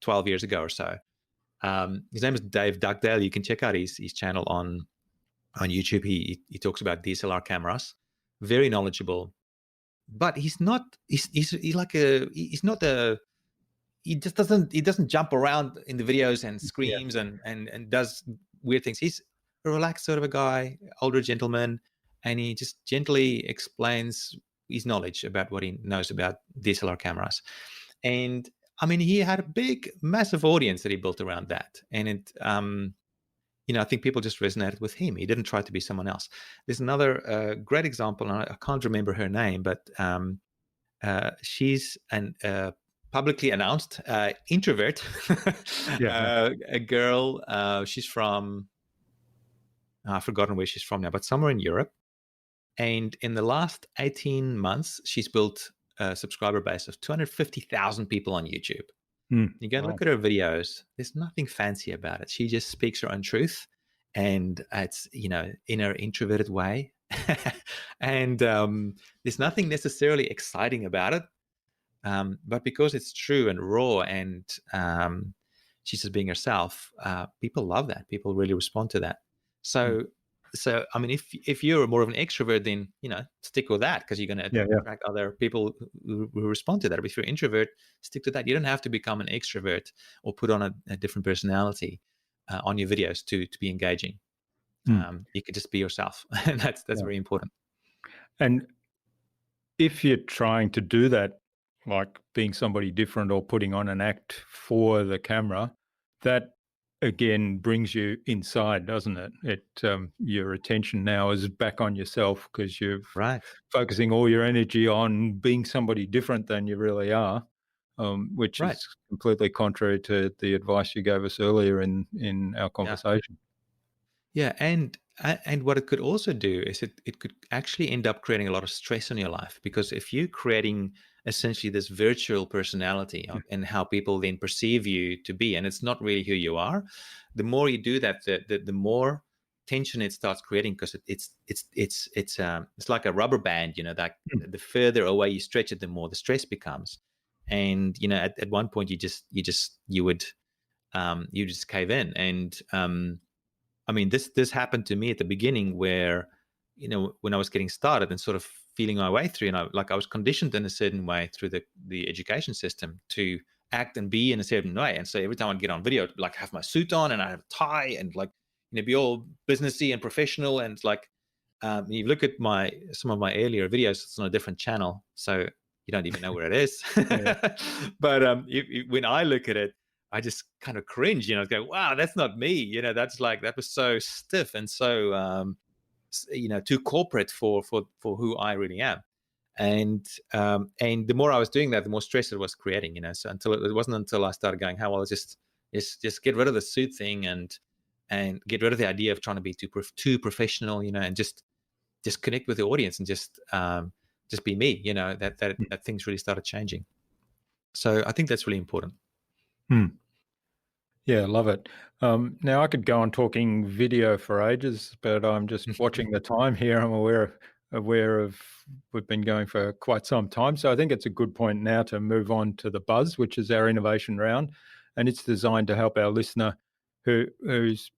12 years ago or so, his name is Dave Dugdale. You can check out his channel on YouTube. He talks about DSLR cameras, very knowledgeable, but he's not he just doesn't jump around in the videos and Yeah. screams and does weird things. He's a relaxed sort of a guy, older gentleman, and he just gently explains his knowledge about what he knows about DSLR cameras. And I mean, he had a big, massive audience that he built around that, and I think people just resonated with him. He didn't try to be someone else. There's another great example, and I can't remember her name, but she's an publicly announced introvert, Yeah. Yeah. a girl. She's from, I've forgotten where she's from now, but somewhere in Europe. And in the last 18 months, she's built a subscriber base of 250,000 people on YouTube. Mm. You go and Wow. look at her videos. There's nothing fancy about it. She just speaks her own truth, and it's in her introverted way, and there's nothing necessarily exciting about it. But because it's true and raw, and she's just being herself, people love that. People really respond to that. Mm. So I mean, if you're more of an extrovert, then stick with that, because you're going to Yeah, yeah, attract other people who respond to that. But if you're an introvert, stick to that. You don't have to become an extrovert or put on a different personality on your videos to be engaging. mm, You could just be yourself, and that's yeah. very important. And if you're trying to do that, like being somebody different or putting on an act for the camera, that again brings you inside, doesn't it? Your attention now is back on yourself because you're Right. focusing all your energy on being somebody different than you really are, which Right. is completely contrary to the advice you gave us earlier in our Yeah. conversation. Yeah, and what it could also do is it could actually end up creating a lot of stress in your life, because if you're creating essentially this virtual personality and how people then perceive you to be, and it's not really who you are, the more you do that, the more tension it starts creating, because it's like a rubber band, that Mm. the further away you stretch it, the more the stress becomes. And at one point you just cave in. And I mean, this happened to me at the beginning, where, when I was getting started and sort of feeling my way through, and I was conditioned in a certain way through the education system to act and be in a certain way. And so every time I'd get on video, I'd like have my suit on and I have a tie and like, be all businessy and professional. And like, you look at some of my earlier videos, it's on a different channel, so you don't even know where it is. Yeah. But when I look at it, I just kind of cringe, go, wow, that's not me. That was so stiff and so, too corporate for who I really am. And the more I was doing that, the more stress it was creating, So until it wasn't until I started going, how well, just get rid of the suit thing and get rid of the idea of trying to be too professional, and just connect with the audience and just be me, that things really started changing. So I think that's really important. Mm. Yeah, love it. Now I could go on talking video for ages, but I'm just watching the time here. I'm aware of we've been going for quite some time, so I think it's a good point now to move on to the buzz, which is our innovation round, and it's designed to help our listener, who's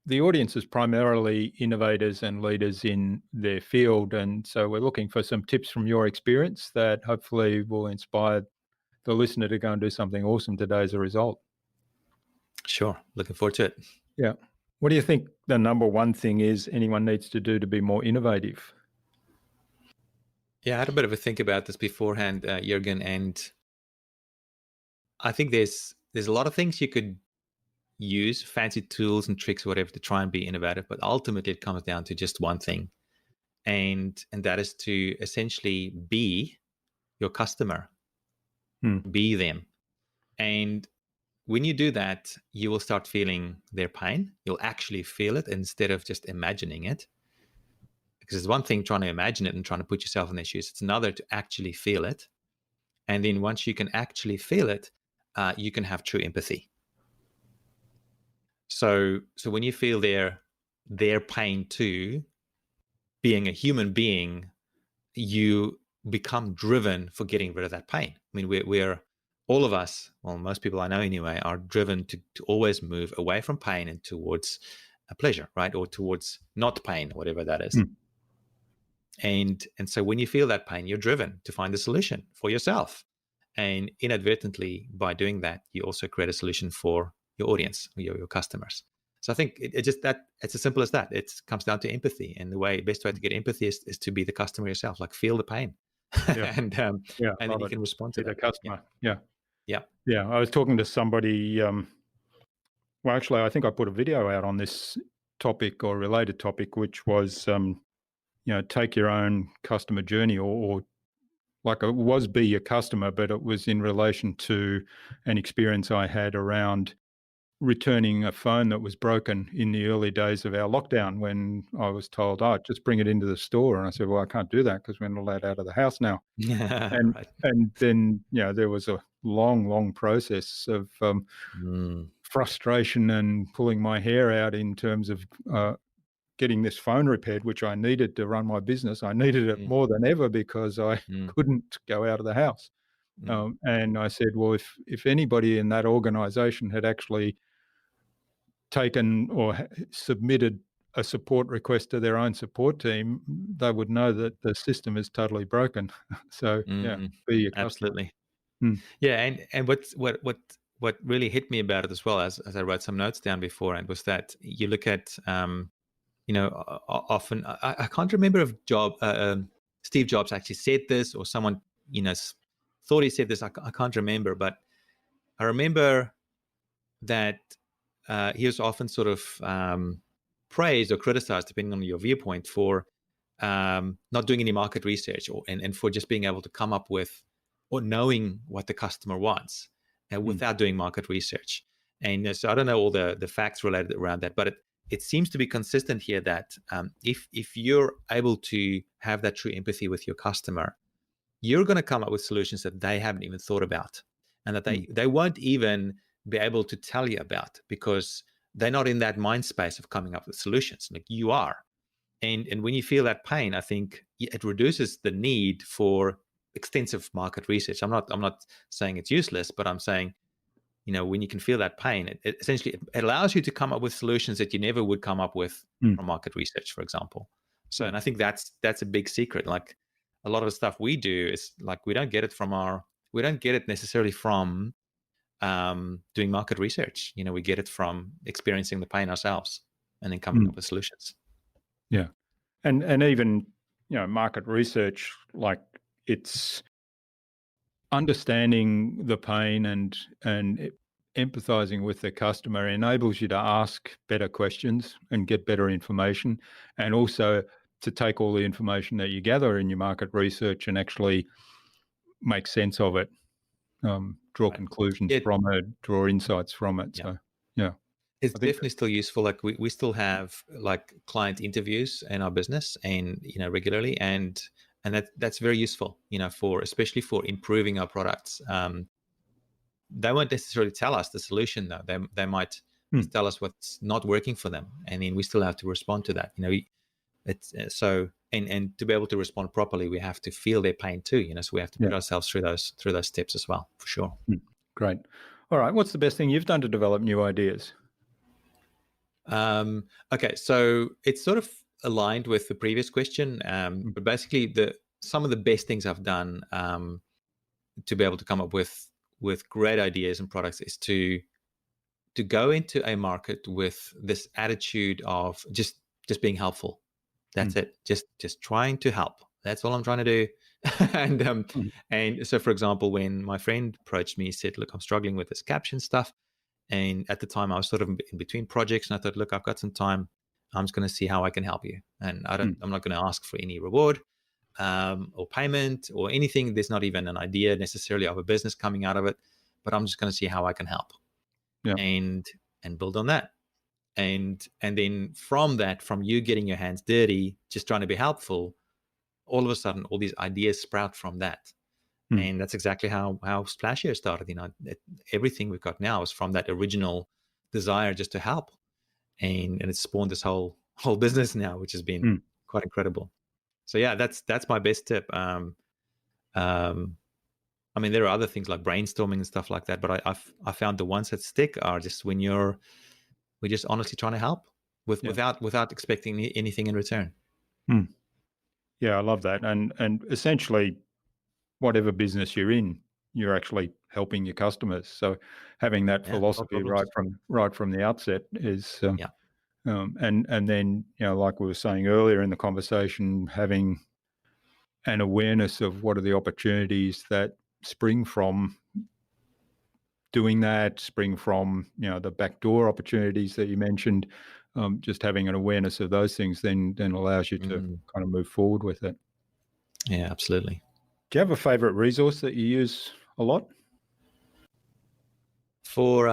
the audience is primarily innovators and leaders in their field, and so we're looking for some tips from your experience that hopefully will inspire the listener to go and do something awesome today as a result. Sure. Looking forward to it. Yeah. What do you think the number one thing is anyone needs to do to be more innovative? Yeah, I had a bit of a think about this beforehand, Jürgen, and I think there's a lot of things you could use, fancy tools and tricks, whatever, to try and be innovative, but ultimately it comes down to just one thing, and that is to essentially be your customer, be them. And when you do that, you will start feeling their pain. You'll actually feel it instead of just imagining it. Because it's one thing trying to imagine it and trying to put yourself in their shoes. It's another to actually feel it. And then once you can actually feel it, you can have true empathy. So when you feel their pain too, being a human being, you become driven for getting rid of that pain. I mean, we're all of us, well, most people I know anyway, are driven to always move away from pain and towards a pleasure, right? Or towards not pain, whatever that is. And so when you feel that pain, you're driven to find a solution for yourself. And inadvertently, by doing that, you also create a solution for your audience, your customers. So I think it's as simple as that. It comes down to empathy. And the best way to get empathy is to be the customer yourself, like feel the pain. Yeah. and then you Love it. can respond to Be the that. customer. Yeah. Yeah. Yeah. I was talking to somebody, well, actually, I think I put a video out on this topic or related topic, which was, take your own customer journey or like it was be your customer, but it was in relation to an experience I had around returning a phone that was broken in the early days of our lockdown, when I was told, oh, just bring it into the store. And I said, well, I can't do that because we're not allowed out of the house now. And Right. and then, there was a long process of frustration and pulling my hair out in terms of getting this phone repaired, which I needed to run my business. I needed it more than ever because I Mm. couldn't go out of the house. Mm. And I said, well, if anybody in that organisation had actually taken or submitted a support request to their own support team, they would know that the system is totally broken. So yeah, Mm, be your customer. absolutely. Hmm. Yeah, and what really hit me about it as well, as I wrote some notes down before, and was that you look at often I can't remember if Steve Jobs actually said this, or someone thought he said this. I can't remember, but I remember that he was often sort of praised or criticized, depending on your viewpoint, for not doing any market research, and for just being able to come up with or knowing what the customer wants without doing market research. And so I don't know all the facts related around that, but it seems to be consistent here that if you're able to have that true empathy with your customer, you're going to come up with solutions that they haven't even thought about, and that they won't even be able to tell you about, because they're not in that mind space of coming up with solutions like you are. And when you feel that pain, I think it reduces the need for extensive market research. I'm not saying it's useless, but I'm saying, when you can feel that pain, it essentially it allows you to come up with solutions that you never would come up with from market research, for example. So, and I think that's a big secret. Like, a lot of the stuff we do is like we don't get it necessarily from doing market research. We get it from experiencing the pain ourselves and then coming up with solutions. Yeah. And even, market research, like, it's understanding the pain and empathizing with the customer enables you to ask better questions and get better information, and also to take all the information that you gather in your market research and actually make sense of it, draw conclusions from it, draw insights from it. Yeah. So, yeah. It's definitely still useful. Like we still have like client interviews in our business, and regularly, and that's very useful. For especially for improving our products. They won't necessarily tell us the solution, though. They might just tell us what's not working for them, and then we still have to respond to that. It's so, and to be able to respond properly, we have to feel their pain too. So we have to put ourselves through those steps as well, for sure. Great. All right. What's the best thing you've done to develop new ideas? Okay, so it's sort of aligned with the previous question, but basically, some of the best things I've done to be able to come up with great ideas and products is to go into a market with this attitude of just being helpful. That's it. Just trying to help. That's all I'm trying to do. And so, for example, when my friend approached me, he said, "Look, I'm struggling with this caption stuff." And at the time, I was sort of in between projects, and I thought, "Look, I've got some time. I'm just going to see how I can help you, and I'm not going to ask for any reward or payment or anything. There's not even an idea necessarily of a business coming out of it, but I'm just going to see how I can help, and build on that. And then from you getting your hands dirty, just trying to be helpful, all of a sudden, all these ideas sprout from that." And that's exactly how Splashier started. Everything we've got now is from that original desire just to help, and it's spawned this whole business now, which has been quite incredible. So yeah, that's my best tip. I mean, there are other things like brainstorming and stuff like that, but I found the ones that stick are just when we're just honestly trying to help without expecting anything in return. Yeah, I love that. And essentially, whatever business you're in, you're actually helping your customers. So having that philosophy right from the outset is, and then, like we were saying earlier in the conversation, having an awareness of what are the opportunities that spring from doing that, spring from, the backdoor opportunities that you mentioned. Just having an awareness of those things then allows you to kind of move forward with it. Yeah, absolutely. Do you have a favorite resource that you use a lot? For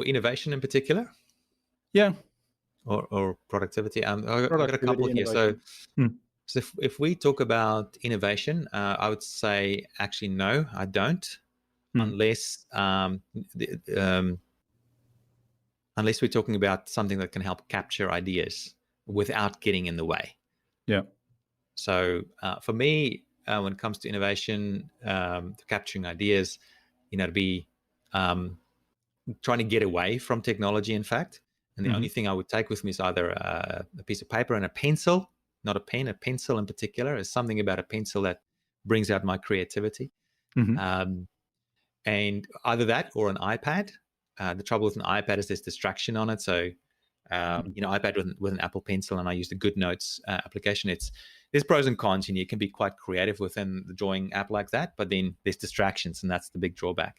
innovation in particular? Yeah. Or productivity? I've got a couple here. So if we talk about innovation, I would say actually no, I don't, unless unless we're talking about something that can help capture ideas without getting in the way. Yeah. So for me, when it comes to innovation, to capturing ideas, to be trying to get away from technology, in fact. And the only thing I would take with me is either a piece of paper and a pencil, not a pen, a pencil in particular. There's something about a pencil that brings out my creativity. And either that or an iPad. The trouble with an iPad is there's distraction on it. So, iPad with an Apple Pencil, and I use the GoodNotes application. There's pros and cons. You can be quite creative within the drawing app like that, but then there's distractions, and that's the big drawback.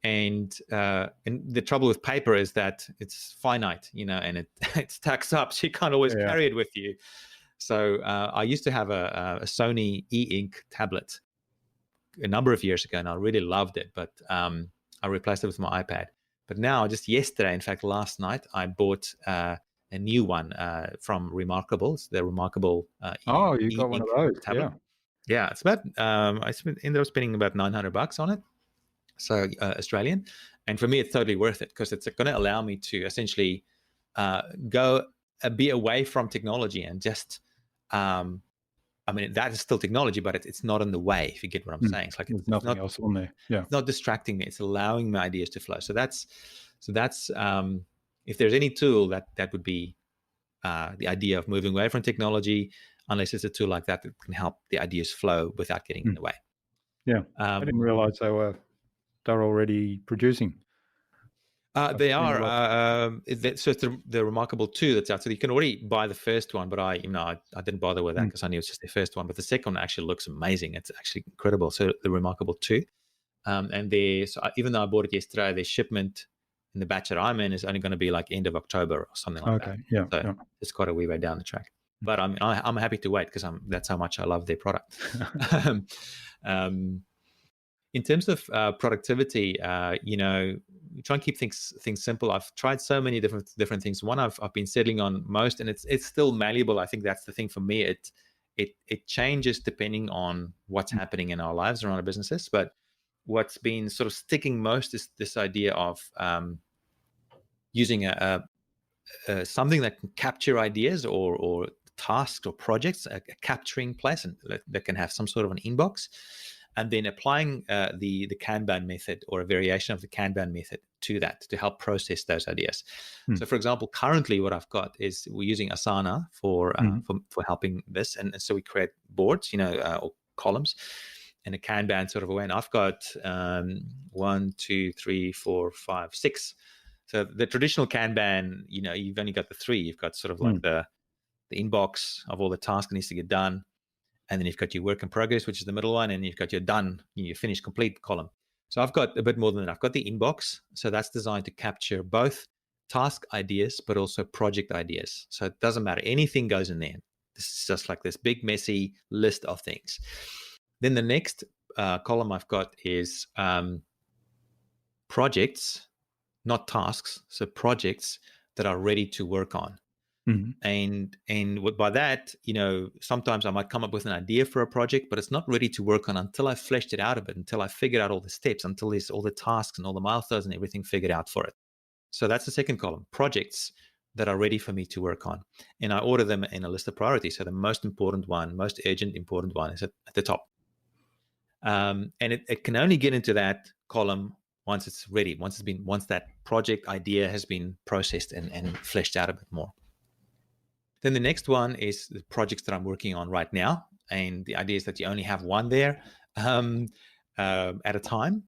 And the trouble with paper is that it's finite, and it stacks up, so you can't always carry it with you. So I used to have a Sony e-ink tablet a number of years ago, and I really loved it, but I replaced it with my iPad. But now, just yesterday, in fact, last night, I bought a new one from Remarkable. It's the Remarkable you got one of those, tablet. Yeah, it's about I ended up spending about $900 on it. So Australian, and for me, it's totally worth it because it's going to allow me to essentially be away from technology and just, that is still technology, but it's not in the way. If you get what I'm saying, it's like there's nothing else on there. Yeah, it's not distracting me. It's allowing my ideas to flow. So that's if there's any tool that would be the idea of moving away from technology, unless it's a tool like that can help the ideas flow without getting in the way. Yeah, I didn't realize they're already producing. They are. So it's the Remarkable 2 that's out. So you can already buy the first one, but I didn't bother with that because I knew it's just the first one. But the second one actually looks amazing. It's actually incredible. So the Remarkable 2, even though I bought it yesterday, the shipment in the batch that I'm in is only going to be like end of October or something like that. Yeah. So it's quite a wee way down the track. But I'm happy to wait because that's how much I love their product. In terms of productivity, try and keep things simple. I've tried so many different things. One I've been settling on most, and it's still malleable. I think that's the thing for me. It changes depending on what's happening in our lives around our businesses. But what's been sort of sticking most is this idea of using something that can capture ideas or tasks or projects, a capturing place, and that can have some sort of an inbox. And then applying the Kanban method or a variation of the Kanban method to that to help process those ideas. So, for example, currently what I've got is we're using Asana for helping this, and so we create boards, or columns in a Kanban sort of a way. And I've got 1, 2, 3, 4, 5, 6. So the traditional Kanban, you've only got the 3. You've got sort of like the inbox of all the tasks that needs to get done. And then you've got your work in progress, which is the middle one, and you've got your done, your finished, complete column. So I've got a bit more than that. I've got the inbox. So that's designed to capture both task ideas, but also project ideas. So it doesn't matter. Anything goes in there. This is just like this big, messy list of things. Then the next column I've got is projects, not tasks. So projects that are ready to work on. And by that, sometimes I might come up with an idea for a project, but it's not ready to work on until I've fleshed it out a bit, until I've figured out all the steps, until there's all the tasks and all the milestones and everything figured out for it. So that's the second column, projects that are ready for me to work on. And I order them in a list of priorities. So the most important one, most urgent, important one is at the top. And it can only get into that column once it's ready, once that project idea has been processed and fleshed out a bit more. Then the next one is the projects that I'm working on right now. And the idea is that you only have one there at a time.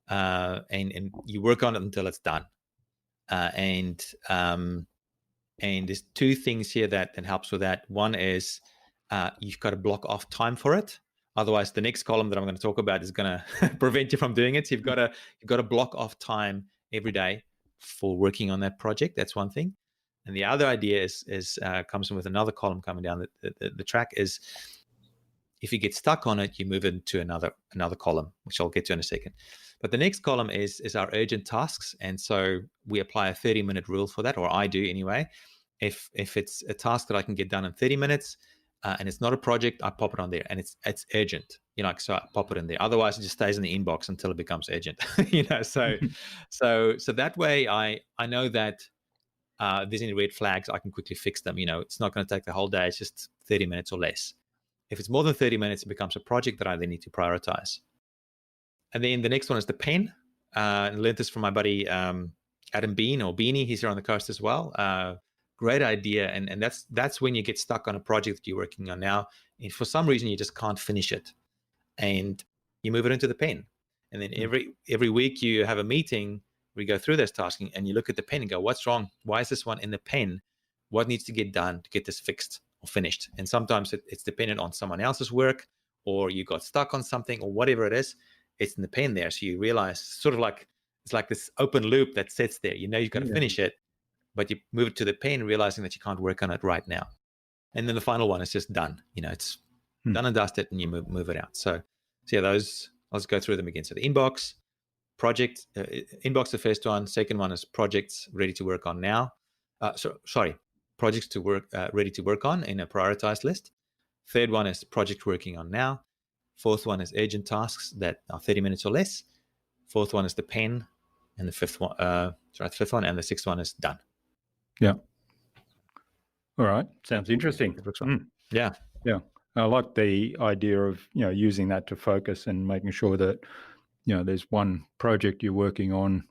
And you work on it until it's done. And there's 2 things here that helps with that. One is you've got to block off time for it. Otherwise, the next column that I'm going to talk about is going to prevent you from doing it. So you've got to block off time every day for working on that project. That's one thing. And the other idea is comes in with another column coming down the track is if you get stuck on it, you move it into another column, which I'll get to in a second. But the next column is our urgent tasks. And so we apply a 30-minute rule for that, or I do anyway. If it's a task that I can get done in 30 minutes and it's not a project, I pop it on there and it's urgent, so I pop it in there. Otherwise, it just stays in the inbox until it becomes urgent, So that way I know that if there's any red flags, I can quickly fix them. It's not going to take the whole day. It's just 30 minutes or less. If it's more than 30 minutes, it becomes a project that I then need to prioritize. And then the next one is the pen. I learned this from my buddy Adam Bean, or Beanie. He's here on the coast as well. Great idea. And that's when you get stuck on a project that you're working on now, and for some reason you just can't finish it, and you move it into the pen. And then every week you have a meeting where you go through this tasking, and you look at the pen and go, what's wrong? Why is this one in the pen? What needs to get done to get this fixed or finished? And sometimes it's dependent on someone else's work, or you got stuck on something, or whatever it is. It's in the pen there. So you realize, sort of like, it's like this open loop that sits there. You know you've got to finish it, but you move it to the pen, realizing that you can't work on it right now. And then the final one is just done. It's done and dusted, and you move it out. So yeah, those, I'll just go through them again. So the inbox, project, inbox, the first one. Second one is projects ready to work on now. Projects to work, ready to work on in a prioritized list. Third one is project working on now. Fourth one is urgent tasks that are 30 minutes or less. Fourth one is the pen, and the fifth one, and the sixth one is done. Yeah. All right. Sounds interesting. Yeah. Yeah. I like the idea of, using that to focus and making sure that, there's one project you're working on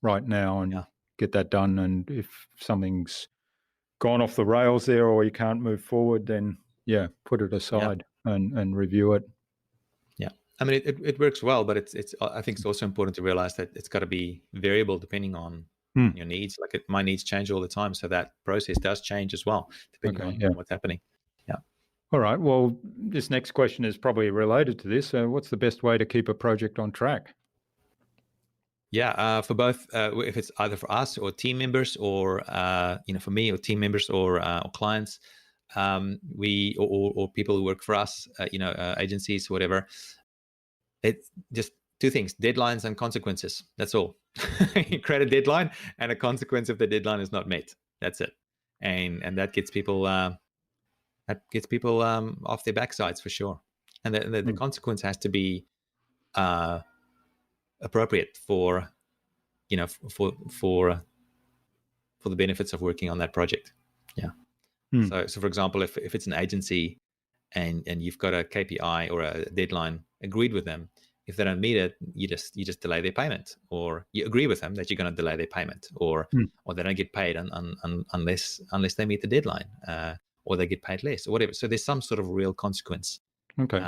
right now, and get that done. And if something's gone off the rails there, or you can't move forward, then put it aside and review it. Yeah. I mean, it works well, but I think it's also important to realize that it's got to be variable depending on your needs. Like my needs change all the time. So that process does change as well, depending on what's happening. Yeah. All right. Well, this next question is probably related to this. What's the best way to keep a project on track? Yeah, for both, if it's either for us or team members, or for me or team members, or clients, or people who work for us, agencies, whatever. It's just two things: deadlines and consequences. That's all. You create a deadline, and a consequence if the deadline is not met. That's it, and that gets people off their backsides for sure. And the consequence has to be appropriate for the benefits of working on that project. Yeah. So for example, if it's an agency and you've got a KPI or a deadline agreed with them, if they don't meet it, you just delay their payment, or you agree with them that you're going to delay their payment, or they don't get paid unless they meet the deadline, or they get paid less, or whatever. So there's some sort of real consequence. Okay.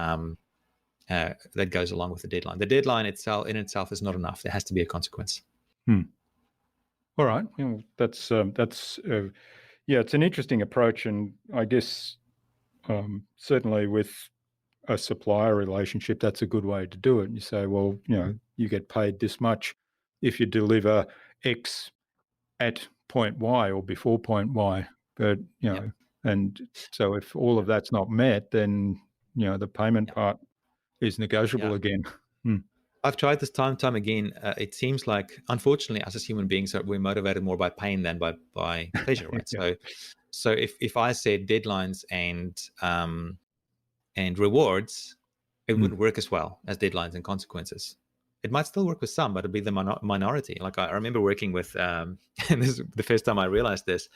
That goes along with the deadline. The deadline in itself is not enough. There has to be a consequence. All right. That's it's an interesting approach, and I guess certainly with a supplier relationship, that's a good way to do it. You say, well, you get paid this much if you deliver X at point Y or before point Y, but and so if all of that's not met, then the payment part is negotiable again. I've tried this time again. It seems like, unfortunately, us as human beings, we're motivated more by pain than by pleasure, right? So if I said deadlines and rewards, it wouldn't work as well as deadlines and consequences. It might still work with some, but it'd be the minority. Like I remember working with, and this is the first time I realized this.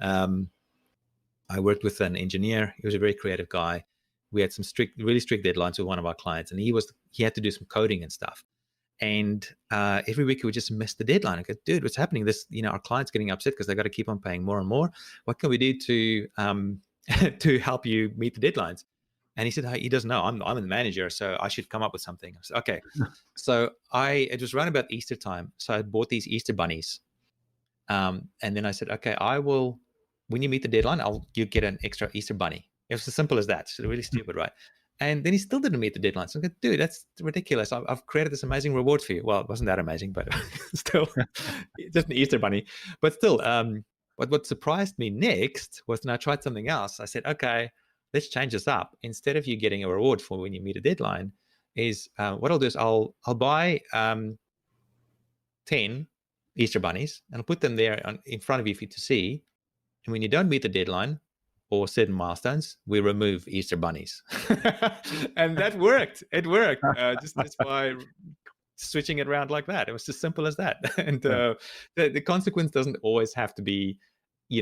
I worked with an engineer. He was a very creative guy. We had some really strict deadlines with one of our clients, and he had to do some coding and stuff. And every week he would just miss the deadline. I go, dude, what's happening? Our client's getting upset because they got to keep on paying more and more. What can we do to to help you meet the deadlines? And he said, he doesn't know. I'm the manager, so I should come up with something. I said, okay. So it was around about Easter time. So I bought these Easter bunnies. And then I said, okay, when you meet the deadline, you get an extra Easter bunny. It was as simple as that. It's really stupid, right? And then he still didn't meet the deadline. So I go, dude, that's ridiculous. I've created this amazing reward for you. Well, it wasn't that amazing, but still, just an Easter bunny. But still, what surprised me next was when I tried something else. I said, okay, let's change this up. Instead of you getting a reward for when you meet a deadline, is what I'll do is I'll buy 10 Easter bunnies and I'll put them there in front of you for you to see. And when you don't meet the deadline or certain milestones, we remove Easter bunnies. And that worked. It worked just by switching it around like that. It was as simple as that. And the consequence doesn't always have to be,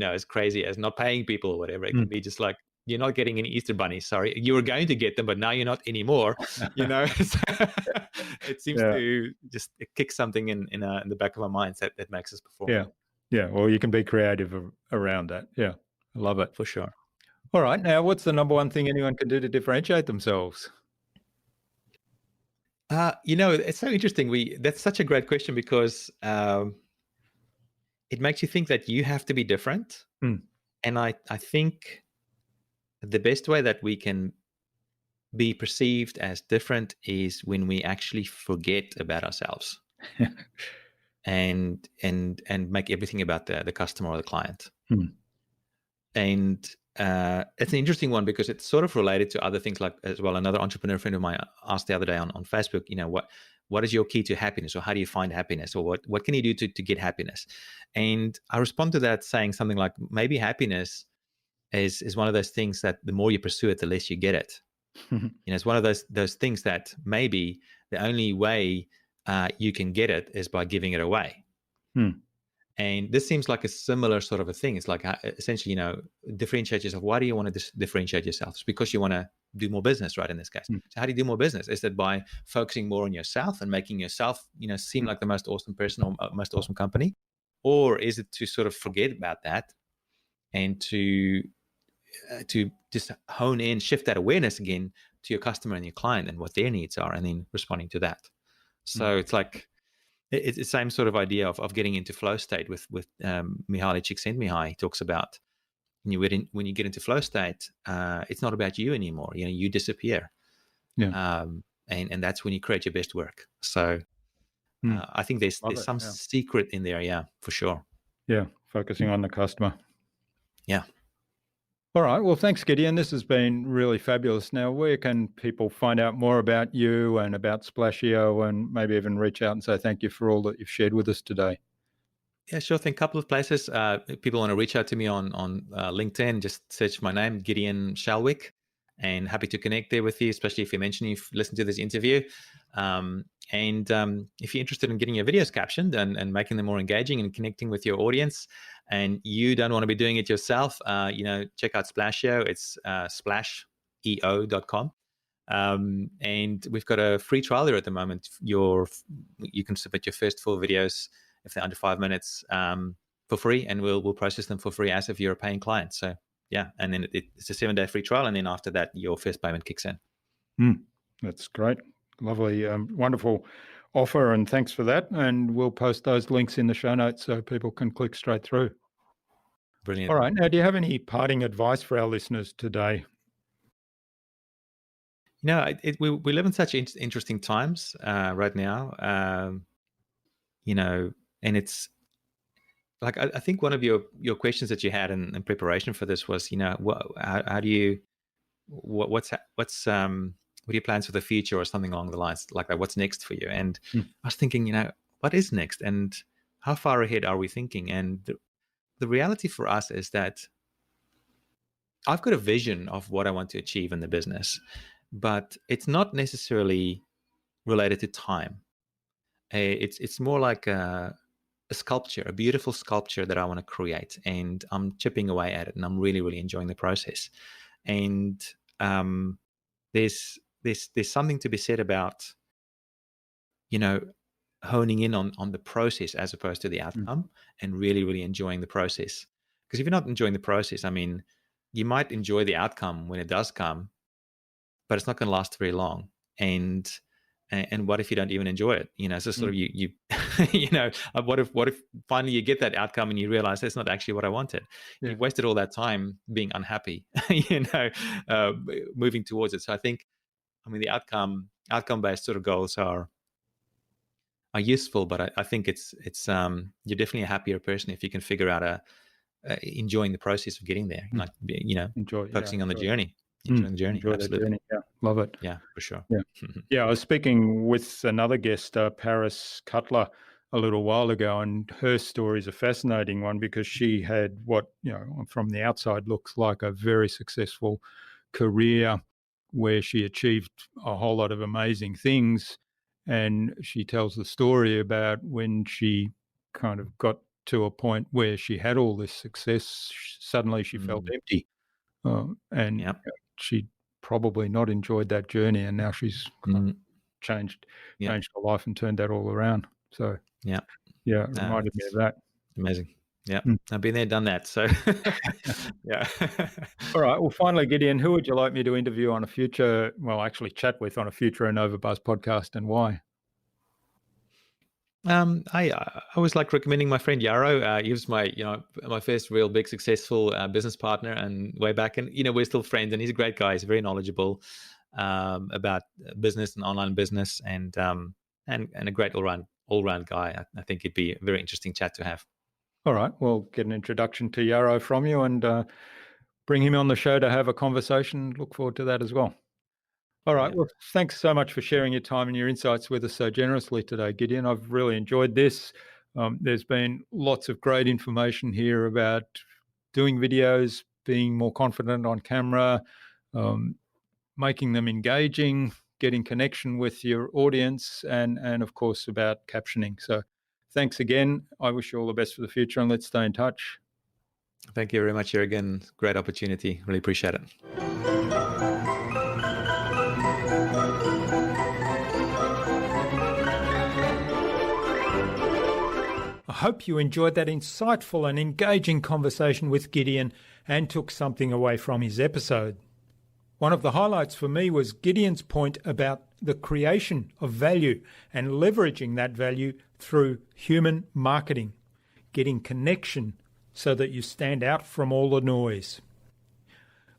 as crazy as not paying people or whatever. It can be just like you're not getting any Easter bunnies. Sorry, you were going to get them, but now you're not anymore. So it seems Yeah. to just kick something in the back of our minds that makes us perform. Yeah. Yeah. Well, you can be creative around that. Yeah. I love it. For sure. All right. Now, what's the number one thing anyone can do to differentiate themselves? It's so interesting. That's such a great question because it makes you think that you have to be different. Mm. And I think the best way that we can be perceived as different is when we actually forget about ourselves and make everything about the customer or the client. Mm. And it's an interesting one because it's sort of related to other things like as well. Another entrepreneur friend of mine asked the other day on Facebook, what is your key to happiness, or how do you find happiness, or what can you do to get happiness? And I respond to that saying something like, maybe happiness is one of those things that the more you pursue it, the less you get it. It's one of those things that maybe the only way you can get it is by giving it away. And this seems like a similar sort of a thing. It's like essentially, differentiate yourself. Why do you want to differentiate yourself? It's because you want to do more business, right? In this case. So how do you do more business? Is it by focusing more on yourself and making yourself, seem like the most awesome person or most awesome company? Or is it to sort of forget about that and to just hone in, shift that awareness again to your customer and your client and what their needs are, and then responding to that? So it's like, it's the same sort of idea of getting into flow state with Mihaly Csikszentmihalyi. He talks about when you get into flow state, it's not about you anymore. You disappear. Yeah. And that's when you create your best work. So I think there's some secret in there. Yeah, for sure. Yeah. Focusing on the customer. Yeah. All right. Well, thanks, Gideon. This has been really fabulous. Now, where can people find out more about you and about Splashio, and maybe even reach out and say thank you for all that you've shared with us today? Yeah, sure thing. Couple of places. If people want to reach out to me on LinkedIn, just search my name, Gideon Shalwick, and happy to connect there with you, especially if you mention you've listened to this interview. And if you're interested in getting your videos captioned and making them more engaging and connecting with your audience, and you don't want to be doing it yourself, check out Splashio. It's splasheo.com. And we've got a free trial there at the moment. You can submit your first 4 videos if they're under 5 minutes for free, and we'll process them for free as if you're a paying client. So yeah, and then it's a 7-day free trial, and then after that, your first payment kicks in. That's great. Lovely, wonderful offer, and thanks for that. And we'll post those links in the show notes so people can click straight through. Brilliant. All right. Now, do you have any parting advice for our listeners today? We live in such interesting times right now, and it's like, I think one of your questions that you had in preparation for this was, how do you, what are your plans for the future, or something along the lines like that? What's next for you? And I was thinking, what is next, and how far ahead are we thinking? And the reality for us is that I've got a vision of what I want to achieve in the business, but it's not necessarily related to time. It's more like a sculpture, a beautiful sculpture that I want to create, and I'm chipping away at it, and I'm really, really enjoying the process. And there's something to be said about, honing in on the process as opposed to the outcome, and really, really enjoying the process. Because if you're not enjoying the process, I mean, you might enjoy the outcome when it does come, but it's not going to last very long. And what if you don't even enjoy it? So sort of you what if finally you get that outcome and you realize that's not actually what I wanted? Yeah. You've wasted all that time being unhappy, moving towards it. So I think, the outcome-based sort of goals are useful, but I think it's you're definitely a happier person if you can figure out enjoying the process of getting there, like focusing on the journey. Enjoying the journey. Enjoy Absolutely. the journey. Yeah, love it. Yeah, for sure. Yeah. I was speaking with another guest, Paris Cutler, a little while ago, and her story is a fascinating one because she had what, from the outside looks like a very successful career where she achieved a whole lot of amazing things. And she tells the story about when she kind of got to a point where she had all this success, suddenly she felt empty. and Yep. she probably not enjoyed that journey, and now she's changed her life and turned that all around. So Yeah. yeah, it reminded me of that. Amazing. Yeah. Mm. I've been there, done that. So yeah. All right. Well, finally, Gideon, who would you like me to interview on a future, actually chat with on a future InnovaBuzz podcast, and why? I always like recommending my friend Yarrow. He was my first real big successful business partner, and way back, and we're still friends. And he's a great guy. He's very knowledgeable about business and online business, and a great all round guy. I think it'd be a very interesting chat to have. All right. Well, get an introduction to Yarrow from you, and bring him on the show to have a conversation. Look forward to that as well. All right. Well, thanks so much for sharing your time and your insights with us so generously today, Gideon. I've really enjoyed this. There's been lots of great information here about doing videos, being more confident on camera, making them engaging, getting connection with your audience, and of course about captioning. So thanks again. I wish you all the best for the future, and let's stay in touch. Thank you very much, Jürgen. Great opportunity. Really appreciate it. I hope you enjoyed that insightful and engaging conversation with Gideon and took something away from his episode. One of the highlights for me was Gideon's point about the creation of value and leveraging that value through human marketing, getting connection so that you stand out from all the noise.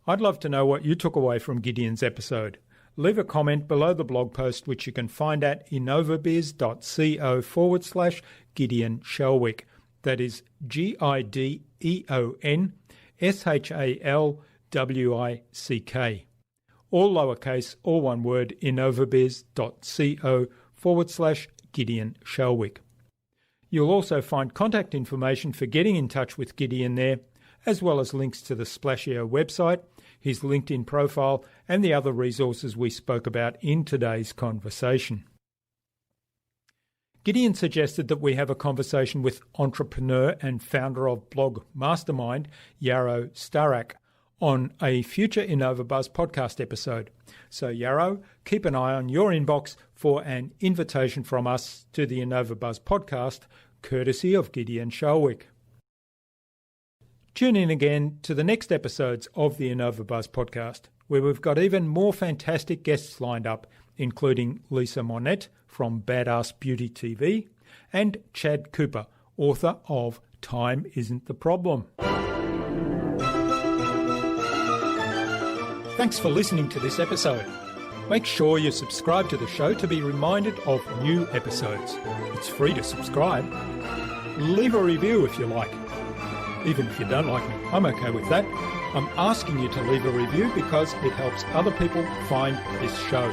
I'd love to know what you took away from Gideon's episode. Leave a comment below the blog post, which you can find at innovabiz.co/Gideon Shalwick. That is GideonShalwick. All lowercase, all one word, innovabiz.co/Gideon Shalwick. You'll also find contact information for getting in touch with Gideon there, as well as links to the Splashio website, his LinkedIn profile, and the other resources we spoke about in today's conversation. Gideon suggested that we have a conversation with entrepreneur and founder of Blog Mastermind, Yarrow Starak, on a future InnovaBuzz podcast episode. So Yarrow, keep an eye on your inbox for an invitation from us to the InnovaBuzz podcast, courtesy of Gideon Shalwick. Tune in again to the next episodes of the InnovaBuzz podcast, where we've got even more fantastic guests lined up, including Lisa Monette from Badass Beauty TV and Chad Cooper, author of Time Isn't the Problem. Thanks for listening to this episode. Make sure you subscribe to the show to be reminded of new episodes. It's free to subscribe. Leave a review if you like. Even if you don't like me, I'm okay with that. I'm asking you to leave a review because it helps other people find this show.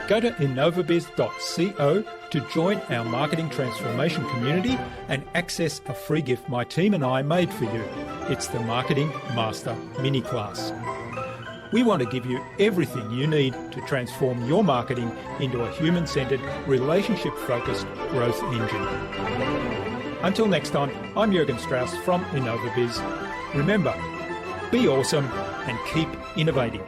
Go to innovabiz.co to join our marketing transformation community and access a free gift my team and I made for you. It's the Marketing Master Mini Class. We want to give you everything you need to transform your marketing into a human-centered, relationship-focused growth engine. Until next time, I'm Jürgen Strauss from InnovaBiz. Remember, be awesome and keep innovating.